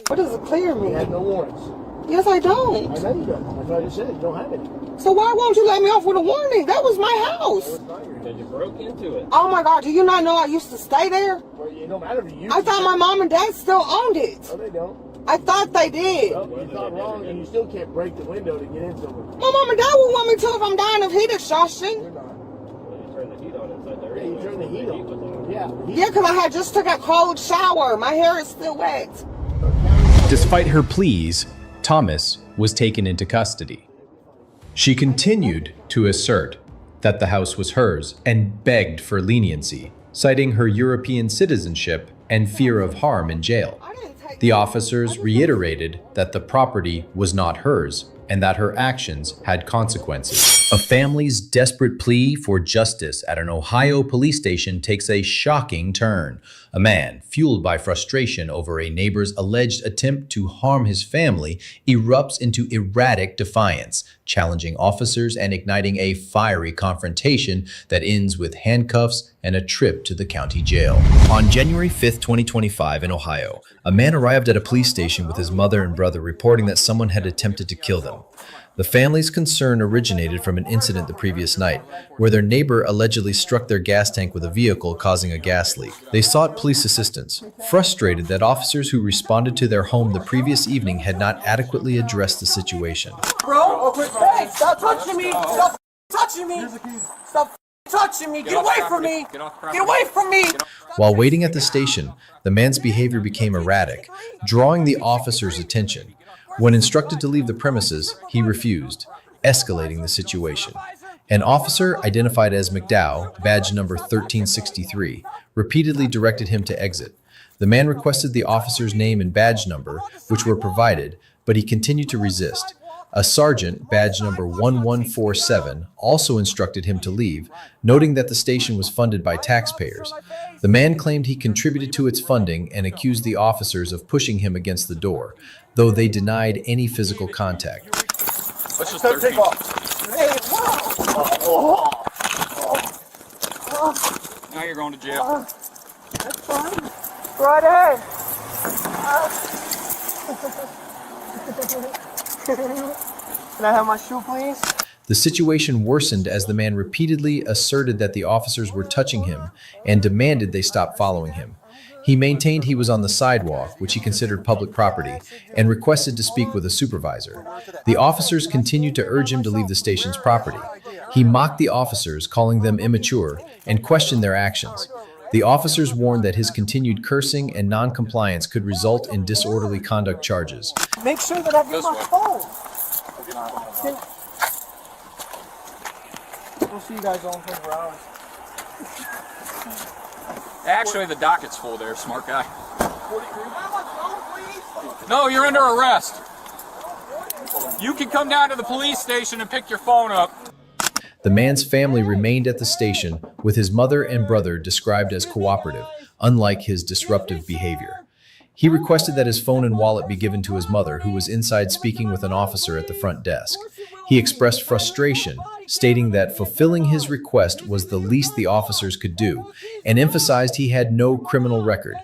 What does it clear me? You had no warrants. Yes, I don't. I know you don't. That's what I just said. You don't have any. So why won't you let me off with a warning? That was my house. Because you broke into it. Oh my God, do you not know I used to stay there? Well, it don't matter if you I thought my mom and dad still owned it. No, they don't. I thought they did. No, you thought wrong, and you still can't break the window to get in somewhere. My mom and dad will want me to if I'm dying of heat exhaustion. You're not. You turn the heat on inside there. Yeah, you turn the heat on. Yeah. Yeah, because I had just took a cold shower. My hair is still wet. Despite her pleas, Thomas was taken into custody. She continued to assert that the house was hers and begged for leniency, citing her European citizenship and fear of harm in jail. The officers reiterated that the property was not hers and that her actions had consequences. A family's desperate plea for justice at an Ohio police station takes a shocking turn. A man, fueled by frustration over a neighbor's alleged attempt to harm his family, erupts into erratic defiance, challenging officers and igniting a fiery confrontation that ends with handcuffs and a trip to the county jail. On January 5th, 2025 in Ohio, a man arrived at a police station with his mother and brother reporting that someone had attempted to kill them. The family's concern originated from an incident the previous night, where their neighbor allegedly struck their gas tank with a vehicle, causing a gas leak. They sought police assistance, frustrated that officers who responded to their home the previous evening had not adequately addressed the situation. Bro, hey, stop touching me. Stop touching me. Stop touching me. Get away from me. Get away from me. While waiting at the station, the man's behavior became erratic, drawing the officers' attention. When instructed to leave the premises, he refused, escalating the situation. An officer identified as McDowell, badge number 1363, repeatedly directed him to exit. The man requested the officer's name and badge number, which were provided, but he continued to resist. A sergeant, badge number 1147, also instructed him to leave, noting that the station was funded by taxpayers. The man claimed he contributed to its funding and accused the officers of pushing him against the door, though they denied any physical contact. Let's just take off. Hey, whoa. Now you're going to jail. That's fine. Right ahead. Can I have my shoe, please? The situation worsened as the man repeatedly asserted that the officers were touching him and demanded they stop following him. He maintained he was on the sidewalk, which he considered public property, and requested to speak with a supervisor. The officers continued to urge him to leave the station's property. He mocked the officers, calling them immature, and questioned their actions. The officers warned that his continued cursing and non-compliance could result in disorderly conduct charges. Make sure that I get my phone. We'll see you guys all in 24 hours. Actually, the docket's full there, smart guy. No, you're under arrest. You can come down to the police station and pick your phone up. The man's family remained at the station, with his mother and brother described as cooperative, unlike his disruptive behavior. He requested that his phone and wallet be given to his mother, who was inside speaking with an officer at the front desk. He expressed frustration, stating that fulfilling his request was the least the officers could do, and emphasized he had no criminal record.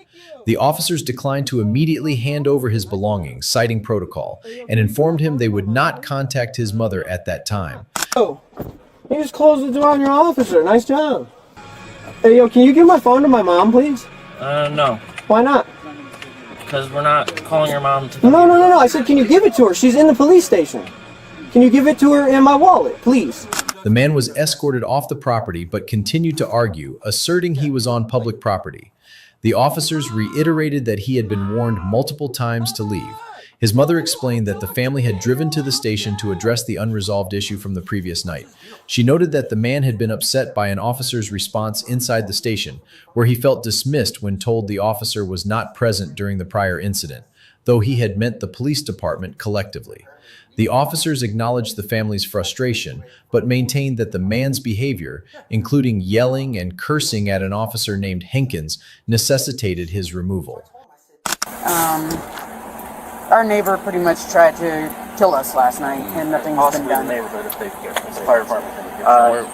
The officers declined to immediately hand over his belongings, citing protocol, and informed him they would not contact his mother at that time. Oh, you just closed the door on your officer. Nice job. Hey, yo, can you give my phone to my mom, please? No. Why not? Because we're not calling your mom to... No. I said, can you give it to her? She's in the police station. Can you give it to her in my wallet, please? The man was escorted off the property but continued to argue, asserting he was on public property. The officers reiterated that he had been warned multiple times to leave. His mother explained that the family had driven to the station to address the unresolved issue from the previous night. She noted that the man had been upset by an officer's response inside the station, where he felt dismissed when told the officer was not present during the prior incident, though he had meant the police department collectively. The officers acknowledged the family's frustration, but maintained that the man's behavior, including yelling and cursing at an officer named Henkins, necessitated his removal. Our neighbor pretty much tried to kill us last night, and nothing's been done. It's the fire department.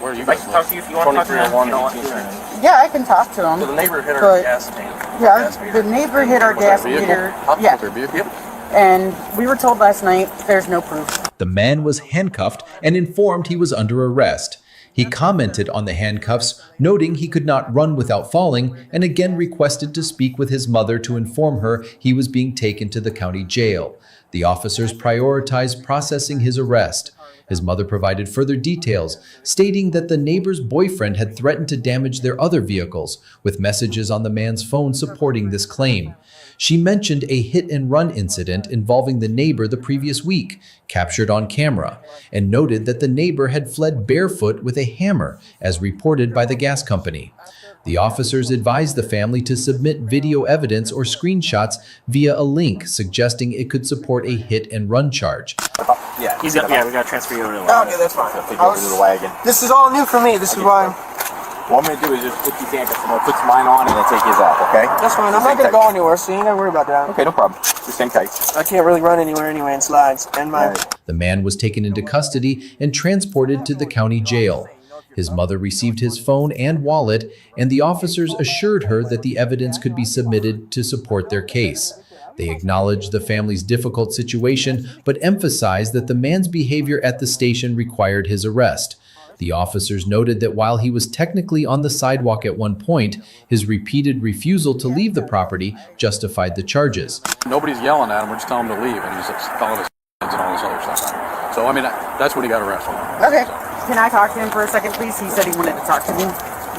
Where are you guys? I can talk to you if you want to talk to him. Yeah, I can talk to him. So the neighbor hit our gas tank. Yeah, the neighbor hit our gas meter. Yeah. Yep. And we were told last night there's no proof. The man was handcuffed and informed he was under arrest. He commented on the handcuffs, noting he could not run without falling, and again requested to speak with his mother to inform her he was being taken to the county jail. The officers prioritized processing his arrest. His mother provided further details, stating that the neighbor's boyfriend had threatened to damage their other vehicles, with messages on the man's phone supporting this claim. She mentioned a hit-and-run incident involving the neighbor the previous week, captured on camera, and noted that the neighbor had fled barefoot with a hammer, as reported by the gas company. The officers advised the family to submit video evidence or screenshots via a link suggesting it could support a hit-and-run charge. Yeah, we gotta transfer you over to the wagon. Okay, that's fine. Take you over to the wagon. This is all new for me. This is why. What I'm gonna do is just put these handcuffs. I'm gonna put mine on and then take his off. Okay? That's fine. I'm not gonna go anywhere, so you ain't gotta worry about that. Okay, no problem. Just hang tight. I can't really run anywhere anyway in slides. And my. The man was taken into custody and transported to the county jail. His mother received his phone and wallet, and the officers assured her that the evidence could be submitted to support their case. They acknowledged the family's difficult situation, but emphasized that the man's behavior at the station required his arrest. The officers noted that while he was technically on the sidewalk at one point, his repeated refusal to leave the property justified the charges. Nobody's yelling at him, we're just telling him to leave, and he's calling his and all this other stuff. So, I mean, that's when he got arrested. Okay. Can I talk to him for a second, please? He said he wanted to talk to me.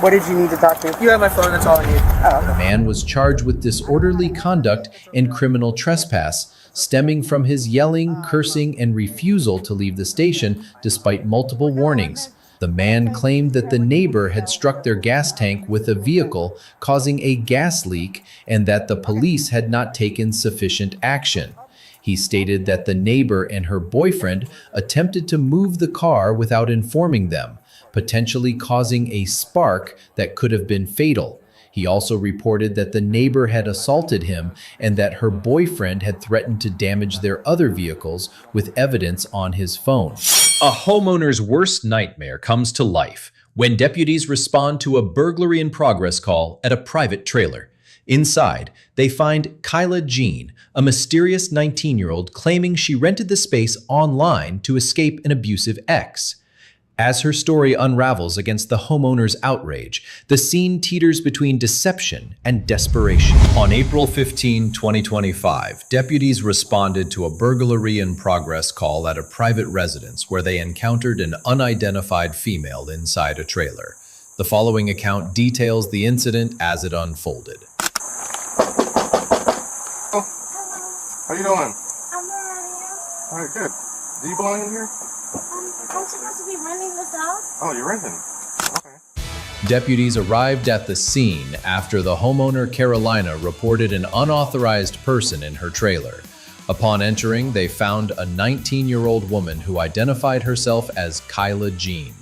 What did you need to talk to? You have my phone, that's all I need. Oh. The man was charged with disorderly conduct and criminal trespass, stemming from his yelling, cursing, and refusal to leave the station despite multiple warnings. The man claimed that the neighbor had struck their gas tank with a vehicle, causing a gas leak, and that the police had not taken sufficient action. He stated that the neighbor and her boyfriend attempted to move the car without informing them, potentially causing a spark that could have been fatal. He also reported that the neighbor had assaulted him and that her boyfriend had threatened to damage their other vehicles with evidence on his phone. A homeowner's worst nightmare comes to life when deputies respond to a burglary in progress call at a private trailer. Inside, they find Kyla Jean, a mysterious 19-year-old claiming she rented the space online to escape an abusive ex. As her story unravels against the homeowner's outrage, the scene teeters between deception and desperation. On April 15, 2025, deputies responded to a burglary in progress call at a private residence where they encountered an unidentified female inside a trailer. The following account details the incident as it unfolded. How you doing? All right, good. Do you belong in here? I'm supposed to be renting this house. Oh, you're renting? Okay. Deputies arrived at the scene after the homeowner Carolina reported an unauthorized person in her trailer. Upon entering, they found a 19-year-old woman who identified herself as Kyla Jean.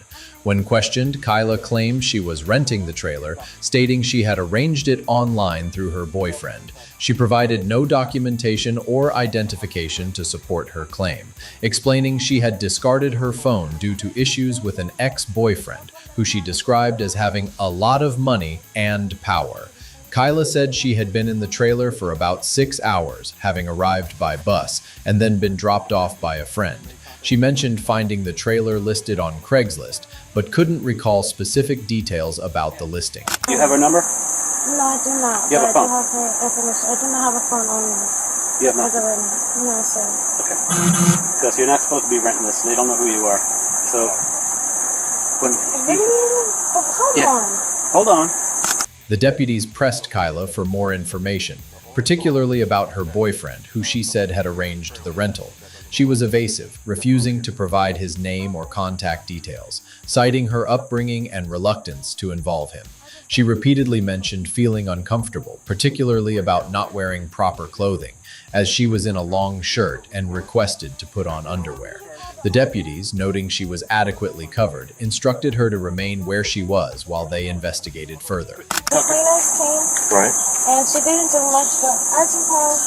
When questioned, Kyla claimed she was renting the trailer, stating she had arranged it online through her boyfriend. She provided no documentation or identification to support her claim, explaining she had discarded her phone due to issues with an ex-boyfriend, who she described as having a lot of money and power. Kyla said she had been in the trailer for about 6 hours, having arrived by bus, and then been dropped off by a friend. She mentioned finding the trailer listed on Craigslist, but couldn't recall specific details about the listing. You have her number? No, I do not. You have a phone? I do have her information. I do not have a phone on me. You have nothing? No, sir. Okay. Because you're not supposed to be renting this. They don't know who you are. So, when hold on. The deputies pressed Kyla for more information, particularly about her boyfriend, who she said had arranged the rental. She was evasive, refusing to provide his name or contact details, citing her upbringing and reluctance to involve him. She repeatedly mentioned feeling uncomfortable, particularly about not wearing proper clothing, as she was in a long shirt and requested to put on underwear. The deputies, noting she was adequately covered, instructed her to remain where she was while they investigated further. The cleaners came, Right. and she didn't do much, but I just have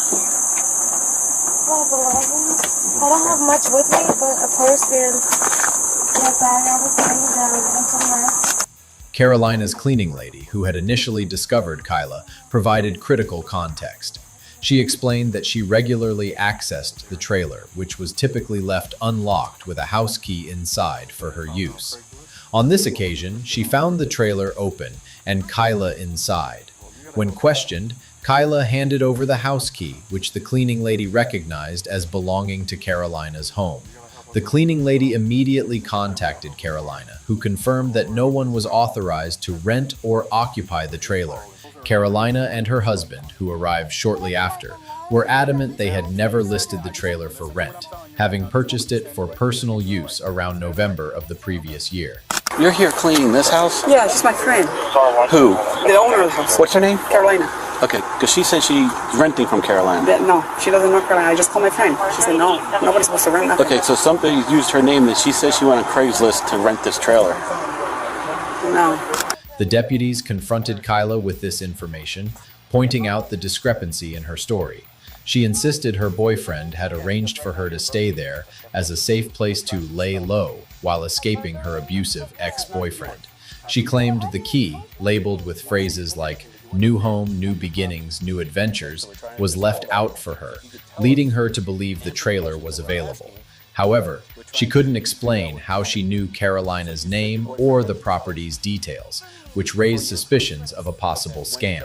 my belongings. I don't have much with me, but a purse and my bag, everything down and somewhere. Carolina's cleaning lady, who had initially discovered Kyla, provided critical context. She explained that she regularly accessed the trailer, which was typically left unlocked with a house key inside for her use. On this occasion, she found the trailer open and Kyla inside. When questioned, Kyla handed over the house key, which the cleaning lady recognized as belonging to Carolina's home. The cleaning lady immediately contacted Carolina, who confirmed that no one was authorized to rent or occupy the trailer. Carolina and her husband, who arrived shortly after, were adamant they had never listed the trailer for rent, having purchased it for personal use around November of the previous year. You're here cleaning this house? Yeah, she's my friend. Who? The owner of the house. What's her name? Carolina. Okay, because she said she's renting from Carolina. No, she doesn't know Carolina. I just called my friend. She said, no, nobody's supposed to rent nothing. Okay, so somebody used her name that she said she went on Craigslist to rent this trailer. No. The deputies confronted Kyla with this information, pointing out the discrepancy in her story. She insisted her boyfriend had arranged for her to stay there as a safe place to lay low while escaping her abusive ex-boyfriend. She claimed the key, labeled with phrases like "new home, new beginnings, new adventures," was left out for her, leading her to believe the trailer was available. However, she couldn't explain how she knew Carolina's name or the property's details, which raised suspicions of a possible scam.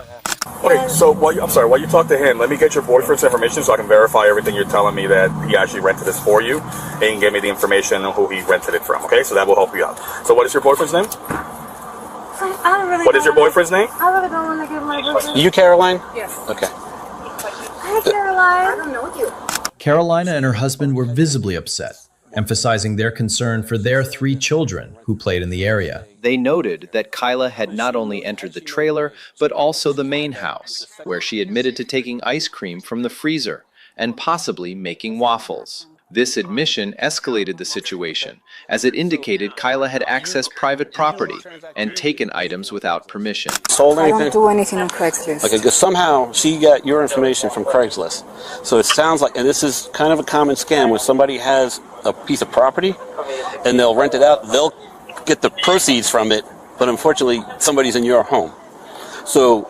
Okay, so while you talk to him, let me get your boyfriend's information so I can verify everything you're telling me that he actually rented this for you, and you can give me the information on who he rented it from, okay? So that will help you out. So what is your boyfriend's name? What is your boyfriend's name? I really don't want to give my boyfriend. You Caroline? Yes. Okay. Hi, Caroline. I don't know you. Carolina and her husband were visibly upset, emphasizing their concern for their 3 children who played in the area. They noted that Kyla had not only entered the trailer, but also the main house, where she admitted to taking ice cream from the freezer and possibly making waffles. This admission escalated the situation, as it indicated Kyla had accessed private property and taken items without permission. Sold anything? I don't do anything on Craigslist. Okay, because somehow she got your information from Craigslist. So it sounds like, and this is kind of a common scam, when somebody has a piece of property and they'll rent it out, they'll get the proceeds from it, but unfortunately somebody's in your home. So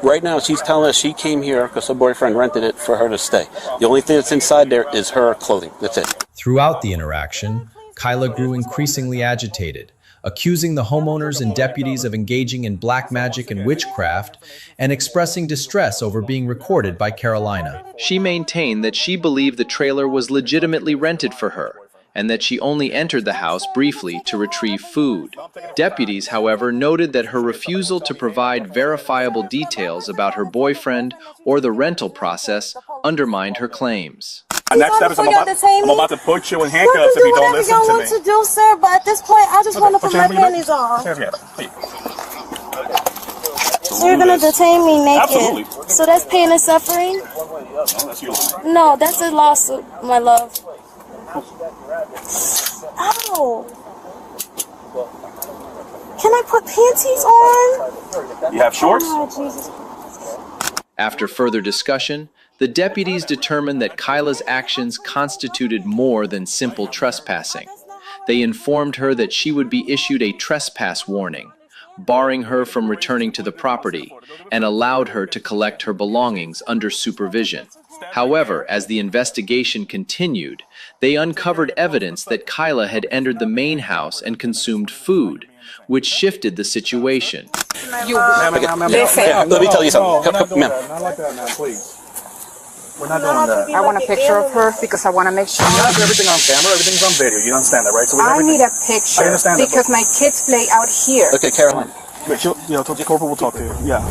right now she's telling us she came here because her boyfriend rented it for her to stay. The only thing that's inside there is her clothing. That's it. Throughout the interaction, Kyla grew increasingly agitated, accusing the homeowners and deputies of engaging in black magic and witchcraft, and expressing distress over being recorded by Carolina. She maintained that she believed the trailer was legitimately rented for her, and that she only entered the house briefly to retrieve food. Deputies, however, noted that her refusal to provide verifiable details about her boyfriend or the rental process undermined her claims. Next step is I'm about to put you in handcuffs if you don't listen to me. What to do, sir, but at this point, I just want to put my panties on. So you're going to detain me naked? Absolutely. So that's pain and suffering? No, that's a lawsuit, my love. Ow! Can I put panties on? You have shorts? Oh, Jesus. After further discussion, the deputies determined that Kyla's actions constituted more than simple trespassing. They informed her that she would be issued a trespass warning, barring her from returning to the property, and allowed her to collect her belongings under supervision. However, as the investigation continued, they uncovered evidence that Kyla had entered the main house and consumed food, which shifted the situation. Let me tell you something. Ma'am. Not like that, man, please. We're not doing that. I want a picture of her because I want to make sure. You have everything on camera, everything's on video. You understand that, right? So I need a picture I understand that, because my kids play out here. Okay, Caroline. Corporal will talk to you. Yeah.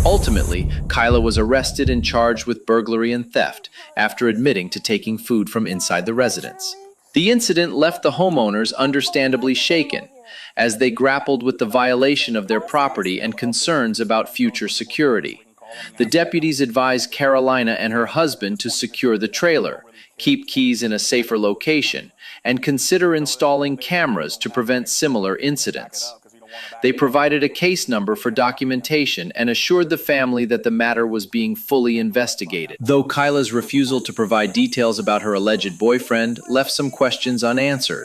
Ultimately, Kyla was arrested and charged with burglary and theft after admitting to taking food from inside the residence. The incident left the homeowners understandably shaken, as they grappled with the violation of their property and concerns about future security. The deputies advised Carolina and her husband to secure the trailer, keep keys in a safer location, and consider installing cameras to prevent similar incidents. They provided a case number for documentation and assured the family that the matter was being fully investigated. Though Kyla's refusal to provide details about her alleged boyfriend left some questions unanswered.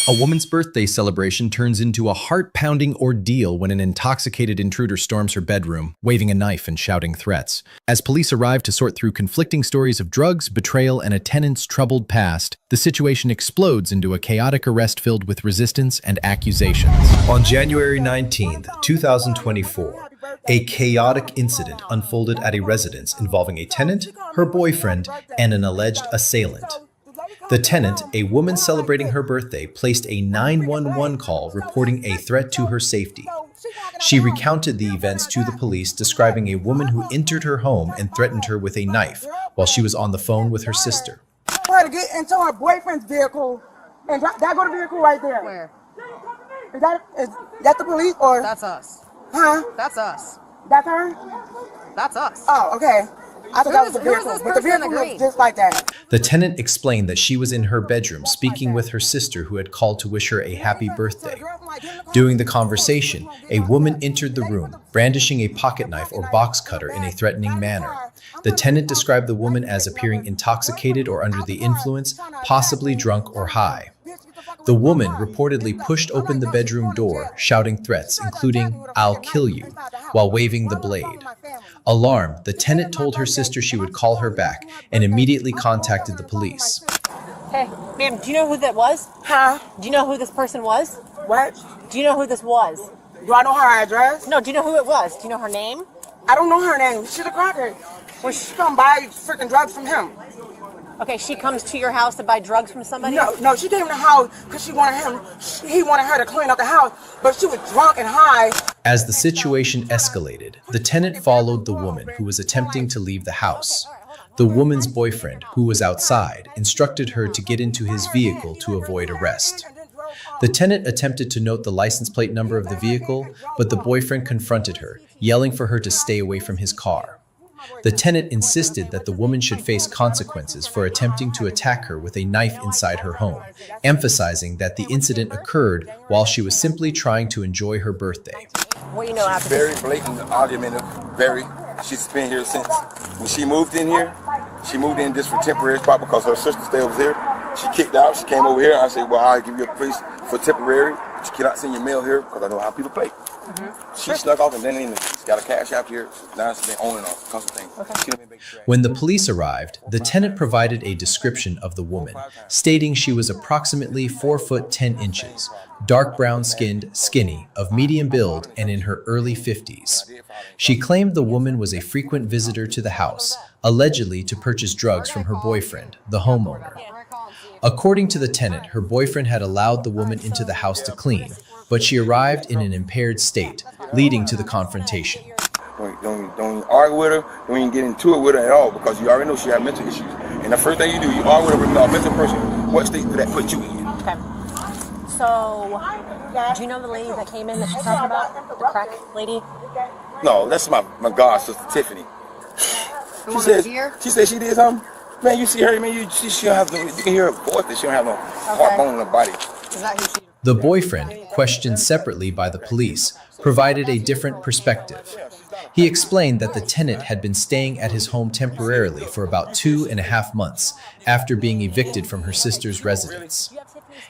A woman's birthday celebration turns into a heart-pounding ordeal when an intoxicated intruder storms her bedroom, waving a knife and shouting threats. As police arrive to sort through conflicting stories of drugs, betrayal, and a tenant's troubled past, the situation explodes into a chaotic arrest filled with resistance and accusations. On January 19, 2024, a chaotic incident unfolded at a residence involving a tenant, her boyfriend, and an alleged assailant. The tenant, a woman celebrating her birthday, placed a 911 call reporting a threat to her safety. She recounted the events to the police, describing a woman who entered her home and threatened her with a knife while she was on the phone with her sister. Try to get into her boyfriend's vehicle, and that go to the vehicle right there. Where? Is that the police or? That's us. Huh? That's us. That's her? That's us. Oh, okay. I thought that was the vehicle, but the vehicle looks just like that. The tenant explained that she was in her bedroom speaking with her sister who had called to wish her a happy birthday. During the conversation, a woman entered the room, brandishing a pocket knife or box cutter in a threatening manner. The tenant described the woman as appearing intoxicated or under the influence, possibly drunk or high. The woman reportedly pushed open the bedroom door, shouting threats, including, "I'll kill you," while waving the blade. Alarmed, the tenant told her sister she would call her back and immediately contacted the police. Hey, ma'am, do you know who that was? Huh? Do you know who this person was? What? Do you know who this was? Do I know her address? No, do you know who it was? Do you know her name? I don't know her name. She's a crackhead. When she come buy freaking drugs from him. Okay, she comes to your house to buy drugs from somebody? No, she came to the house because he wanted her to clean up the house, but she was drunk and high. As the situation escalated, the tenant followed the woman who was attempting to leave the house. The woman's boyfriend, who was outside, instructed her to get into his vehicle to avoid arrest. The tenant attempted to note the license plate number of the vehicle, but the boyfriend confronted her, yelling for her to stay away from his car. The tenant insisted that the woman should face consequences for attempting to attack her with a knife inside her home, emphasizing that the incident occurred while she was simply trying to enjoy her birthday. What you know after Very blatant, argumentative, very. She's been here since when she moved in here. She moved in just for temporary spot because her sister stayed over here. She kicked out. She came over here. I said, well, I'll give you a place for temporary. But you cannot send your mail here because I know how people play. She snuck off and then even got a cash app here. Now she's been owning a couple things. When the police arrived, the tenant provided a description of the woman, stating she was approximately 4 foot 10 inches, dark brown skinned, skinny, of medium build, and in her early 50s. She claimed the woman was a frequent visitor to the house, allegedly to purchase drugs from her boyfriend, the homeowner. According to the tenant, her boyfriend had allowed the woman into the house to clean, but she arrived in an impaired state, leading to the confrontation. Don't argue with her. Don't even get into it with her at all because you already know she has mental issues. And the first thing you do, you argue with her with a mental person. What state did that put you in? Okay. So, do you know the lady that came in that she's talking about? The crack lady? No, that's my god sister Tiffany. She said she did something. Man, you see her, man, you don't have you can hear her voice that she don't have no heart bone in her body. Is that who she? The boyfriend, questioned separately by the police, provided a different perspective. He explained that the tenant had been staying at his home temporarily for about 2.5 months after being evicted from her sister's residence.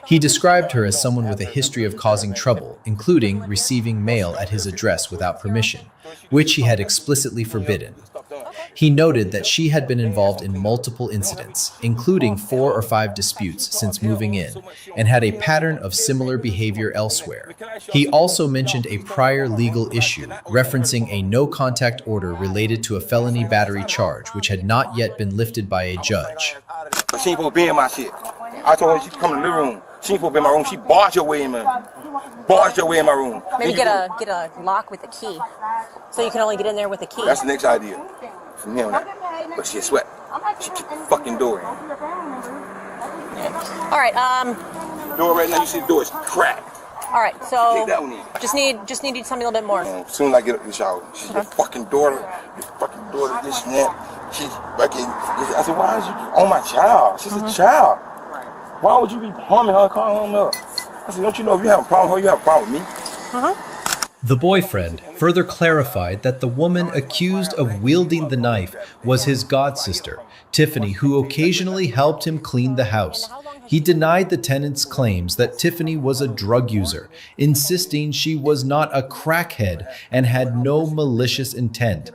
He described her as someone with a history of causing trouble, including receiving mail at his address without permission, which he had explicitly forbidden. He noted that she had been involved in multiple incidents, including 4 or 5 disputes since moving in, and had a pattern of similar behavior elsewhere. He also mentioned a prior legal issue, referencing a no-contact order related to a felony battery charge, which had not yet been lifted by a judge. But she ain't supposed to be in my shit. I told her she come in the living room. She ain't supposed to be in my room. She barged her way in my room. Maybe get a lock with a key, so you can only get in there with a key. That's the next idea from him. But she sweat. She kicked the fucking door in. All right. The door right now, you see the door is cracked. All right. So Take that one in. just need you to tell me a little bit more. As soon as I get up in the shower, she's the fucking daughter, this and that. She's fucking. I said, why is you on my child? She's a child. Why would you be harming her, calling her up? I said, don't you know if you have a problem with her, you have a problem with me? The boyfriend further clarified that the woman accused of wielding the knife was his godsister, Tiffany, who occasionally helped him clean the house. He denied the tenant's claims that Tiffany was a drug user, insisting she was not a crackhead and had no malicious intent.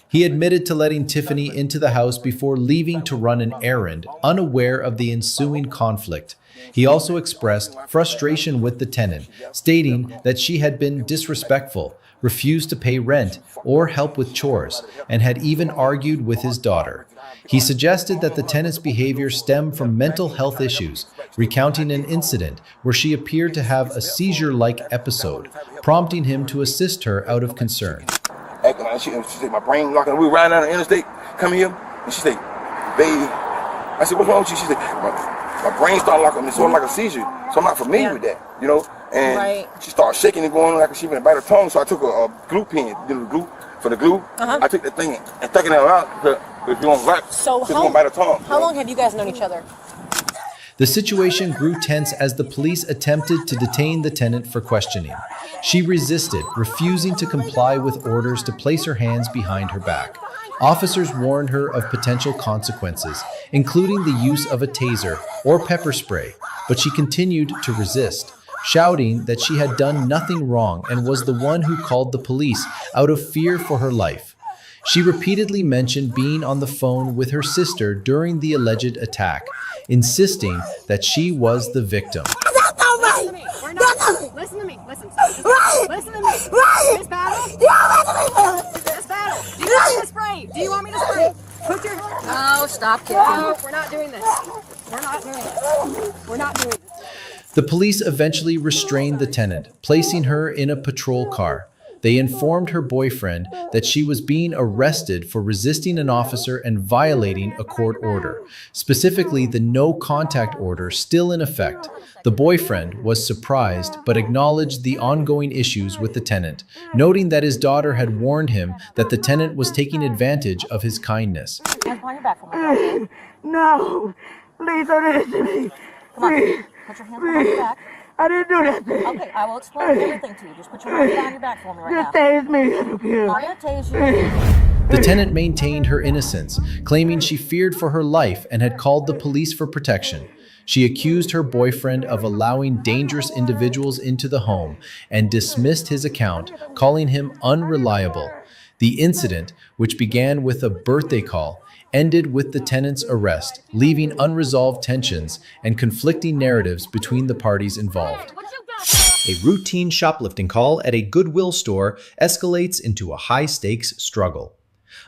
He admitted to letting Tiffany into the house before leaving to run an errand, unaware of the ensuing conflict. He also expressed frustration with the tenant, stating that she had been disrespectful, refused to pay rent or help with chores, and had even argued with his daughter. He suggested that the tenant's behavior stemmed from mental health issues, recounting an incident where she appeared to have a seizure-like episode, prompting him to assist her out of concern. Acting like she said, my brain locking. We were riding down the interstate, come here, and she said, baby. I said, what's wrong with you? She said, my brain started locking. It's sort of like a seizure, so I'm not familiar with that, you know. And she started shaking and going like she was bite her tongue. So I took a glue pen, did the glue for the glue. I took the thing and stuck it out. If you want to bite, so bite her tongue. How long have you guys known each other? The situation grew tense as the police attempted to detain the tenant for questioning. She resisted, refusing to comply with orders to place her hands behind her back. Officers warned her of potential consequences, including the use of a taser or pepper spray, but she continued to resist, shouting that she had done nothing wrong and was the one who called the police out of fear for her life. She repeatedly mentioned being on the phone with her sister during the alleged attack, insisting that she was the victim. That's not right! Listen to me. Listen to me. Right! Listen to me. Right! Miss Battle? Yeah, Miss Battle, do you want me to spray? Do you want me to spray? Put your hand. No, stop kicking. No, we're not doing this. We're not doing this. We're not doing this. The police eventually restrained the tenant, placing her in a patrol car. They informed her boyfriend that she was being arrested for resisting an officer and violating a court order, specifically the no-contact order still in effect. The boyfriend was surprised but acknowledged the ongoing issues with the tenant, noting that his daughter had warned him that the tenant was taking advantage of his kindness. No, please don't listen to me. Come on, put your hands behind your back. I didn't do that thing. Okay, I will explain everything to you. Just put your hands behind your back for me right now. Just tase me, I don't care. I'm gonna tase you. The tenant maintained her innocence, claiming she feared for her life and had called the police for protection. She accused her boyfriend of allowing dangerous individuals into the home and dismissed his account, calling him unreliable. The incident, which began with a birthday call, ended with the tenant's arrest, leaving unresolved tensions and conflicting narratives between the parties involved. A routine shoplifting call at a Goodwill store escalates into a high-stakes struggle.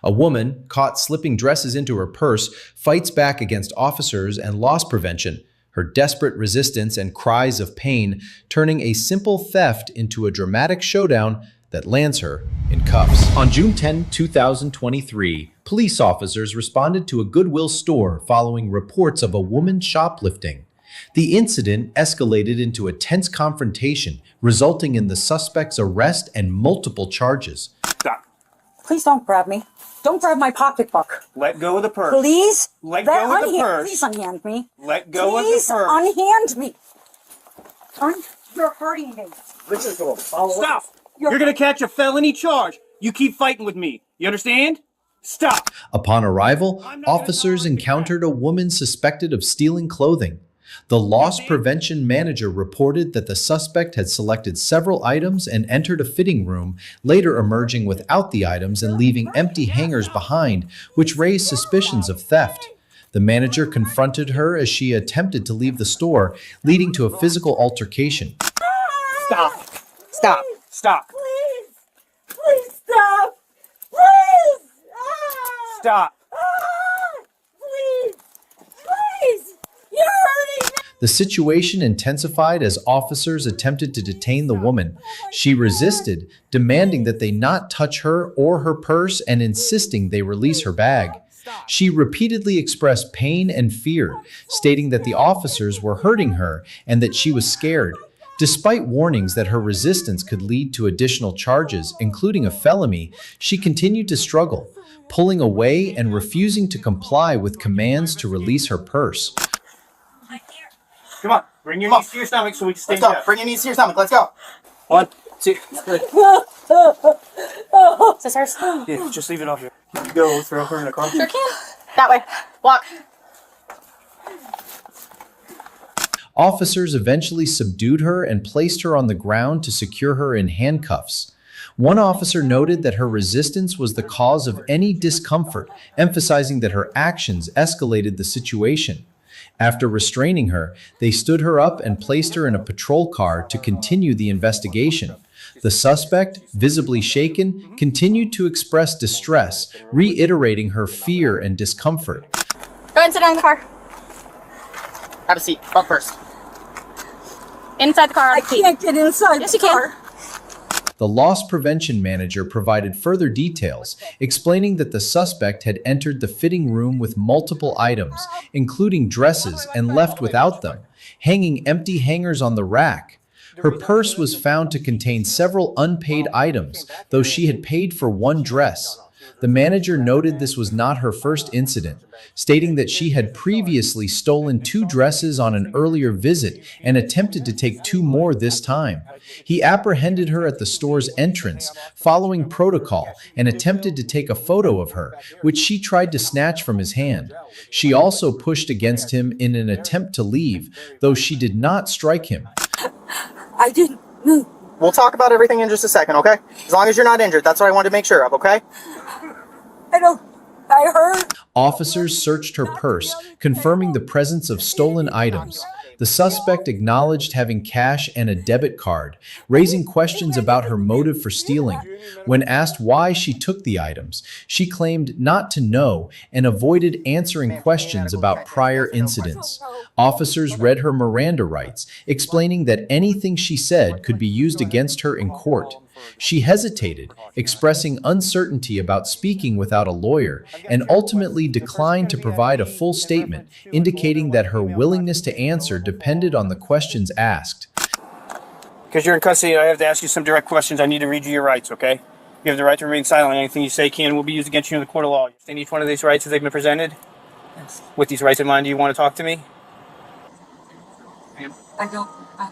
A woman, caught slipping dresses into her purse, fights back against officers and loss prevention, her desperate resistance and cries of pain turning a simple theft into a dramatic showdown that lands her in cuffs. On June 10, 2023, police officers responded to a Goodwill store following reports of a woman shoplifting. The incident escalated into a tense confrontation, resulting in the suspect's arrest and multiple charges. Stop. Please don't grab me. Don't grab my pocketbook. Let go of the purse. Please? Let go of the purse. Please unhand me. Let go of the Please purse. unhand me. You're hurting me. Listen to him. Stop. You're going to catch a felony charge. You keep fighting with me. You understand? Stop. Upon arrival, officers encountered a woman suspected of stealing clothing. The loss prevention manager reported that the suspect had selected several items and entered a fitting room, later emerging without the items and leaving empty hangers behind, which raised suspicions of theft. The manager confronted her as she attempted to leave the store, leading to a physical altercation. Stop. Stop. Stop. Please. Please stop. Please. Stop. Please. Please. You're hurting me. The situation intensified as officers attempted to detain the woman. She resisted, demanding that they not touch her or her purse and insisting they release her bag. She repeatedly expressed pain and fear, stating that the officers were hurting her and that she was scared. Despite warnings that her resistance could lead to additional charges, including a felony, she continued to struggle, pulling away and refusing to comply with commands to release her purse. Come on. Bring your knees to your stomach so we can stay Let's go. down. Bring your knees to your stomach. Let's go. 1, 2, 3. Scissors? Yeah, just leave it off here. Go throw her in the car. Sure can. That way. Walk. Officers eventually subdued her and placed her on the ground to secure her in handcuffs. One officer noted that her resistance was the cause of any discomfort, emphasizing that her actions escalated the situation. After restraining her, they stood her up and placed her in a patrol car to continue the investigation. The suspect, visibly shaken, continued to express distress, reiterating her fear and discomfort. Go ahead and sit down in the car. Have a seat. Up first. Inside the car. I can't get inside Yes, the you can. car. The loss prevention manager provided further details, explaining that the suspect had entered the fitting room with multiple items, including dresses, and left without them, hanging empty hangers on the rack. Her purse was found to contain several unpaid items, though she had paid for one dress. The manager noted this was not her first incident, stating that she had previously stolen 2 dresses on an earlier visit and attempted to take 2 more this time. He apprehended her at the store's entrance, following protocol, and attempted to take a photo of her, which she tried to snatch from his hand. She also pushed against him in an attempt to leave, though she did not strike him. I didn't move. We'll talk about everything in just a second, okay? As long as you're not injured. That's what I wanted to make sure of, okay? I heard. Officers searched her purse, confirming the presence of stolen items. The suspect acknowledged having cash and a debit card, raising questions about her motive for stealing. When asked why she took the items, she claimed not to know and avoided answering questions about prior incidents. Officers read her Miranda rights, explaining that anything she said could be used against her in court. She hesitated, expressing uncertainty about speaking without a lawyer, and ultimately declined to provide a full statement, indicating that her willingness to answer depended on the questions asked. Because you're in custody, I have to ask you some direct questions. I need to read you your rights, okay? You have the right to remain silent. Anything you say can and will be used against you in the court of law. You understand each one of these rights as they've been presented? Yes. With these rights in mind, do you want to talk to me? I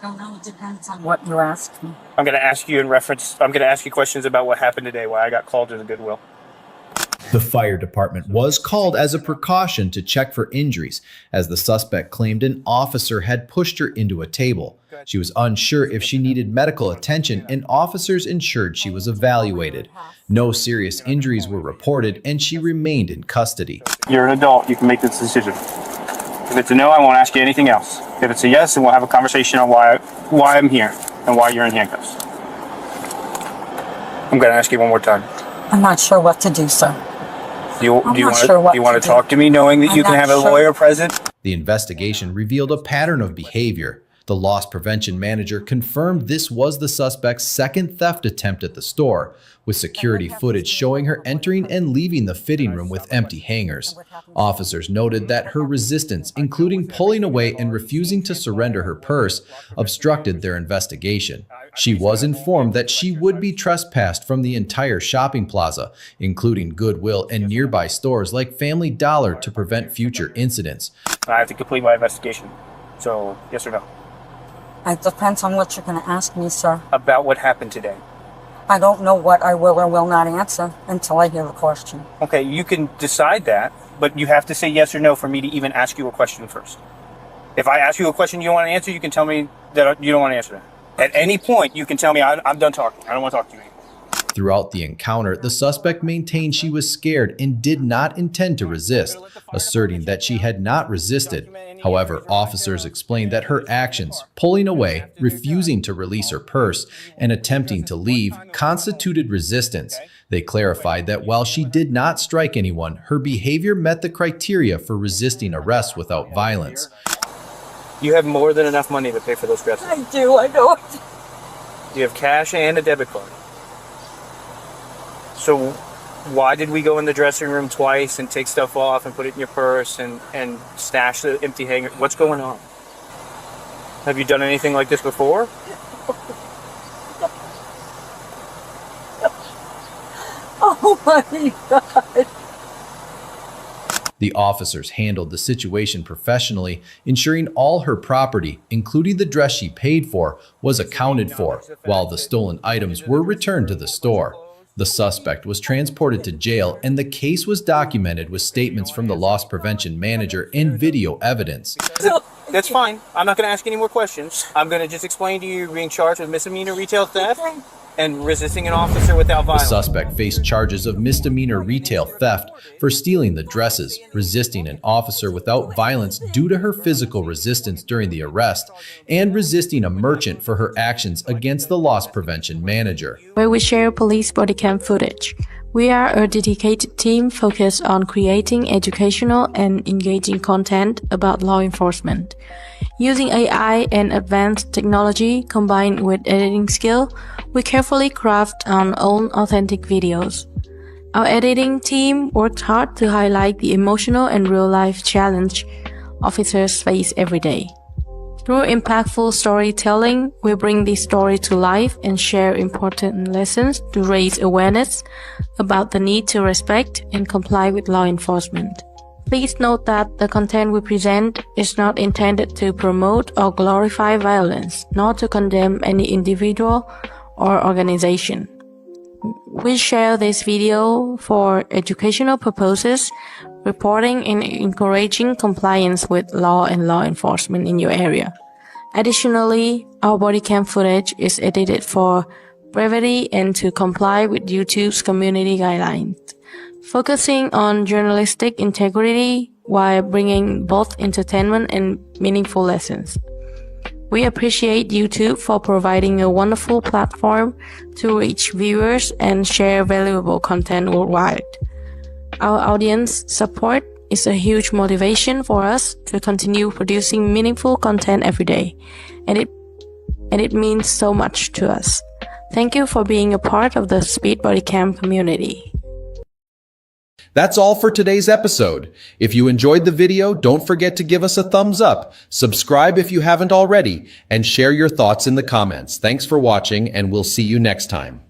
don't know. It depends on what you ask me. I'm going to ask you questions about what happened today, why I got called to the Goodwill. The fire department was called as a precaution to check for injuries, as the suspect claimed an officer had pushed her into a table. She was unsure if she needed medical attention, and officers ensured she was evaluated. No serious injuries were reported, and she remained in custody. You're an adult. You can make this decision. If it's a no, I won't ask you anything else. If it's a yes, then we'll have a conversation on why I'm here and why you're in handcuffs. I'm going to ask you one more time. I'm not sure what to do, sir. Do you want to talk to me knowing that you can have a lawyer present? The investigation revealed a pattern of behavior. The loss prevention manager confirmed this was the suspect's second theft attempt at the store, with security footage showing her entering and leaving the fitting room with empty hangers. Officers noted that her resistance, including pulling away and refusing to surrender her purse, obstructed their investigation. She was informed that she would be trespassed from the entire shopping plaza, including Goodwill and nearby stores like Family Dollar, to prevent future incidents. I have to complete my investigation. So, yes or no? It depends on what you're going to ask me, sir. About what happened today. I don't know what I will or will not answer until I hear the question. Okay, you can decide that, but you have to say yes or no for me to even ask you a question first. If I ask you a question you don't want to answer, you can tell me that you don't want to answer that. At any point, you can tell me I'm done talking. I don't want to talk to you anymore. Throughout the encounter, the suspect maintained she was scared and did not intend to resist, asserting that she had not resisted. However, officers explained that her actions, pulling away, refusing to release her purse, and attempting to leave, constituted resistance. They clarified that while she did not strike anyone, her behavior met the criteria for resisting arrest without violence. You have more than enough money to pay for those dresses. I do, I know. You have cash and a debit card. So why did we go in the dressing room twice and take stuff off and put it in your purse and stash the empty hanger? What's going on? Have you done anything like this before? Oh my God. The officers handled the situation professionally, ensuring all her property, including the dress she paid for, was accounted for, while the stolen items were returned to the store. The suspect was transported to jail, and the case was documented with statements from the loss prevention manager and video evidence. That's fine. I'm not going to ask any more questions. I'm going to just explain to you you're being charged with misdemeanor retail theft and resisting an officer without violence. The suspect faced charges of misdemeanor retail theft for stealing the dresses, resisting an officer without violence due to her physical resistance during the arrest, and resisting a merchant for her actions against the loss prevention manager. Where we share police body cam footage. We are a dedicated team focused on creating educational and engaging content about law enforcement. Using AI and advanced technology combined with editing skill, we carefully craft our own authentic videos. Our editing team worked hard to highlight the emotional and real-life challenge officers face every day. Through impactful storytelling, we bring this story to life and share important lessons to raise awareness about the need to respect and comply with law enforcement. Please note that the content we present is not intended to promote or glorify violence, nor to condemn any individual or organization. We share this video for educational purposes, reporting and encouraging compliance with law and law enforcement in your area. Additionally, our body cam footage is edited for brevity and to comply with YouTube's community guidelines, focusing on journalistic integrity while bringing both entertainment and meaningful lessons. We appreciate YouTube for providing a wonderful platform to reach viewers and share valuable content worldwide. Our audience support is a huge motivation for us to continue producing meaningful content every day, and it means so much to us. Thank you for being a part of the Speed Body Cam community. That's all for today's episode. If you enjoyed the video, don't forget to give us a thumbs up, subscribe if you haven't already, and share your thoughts in the comments. Thanks for watching, and we'll see you next time.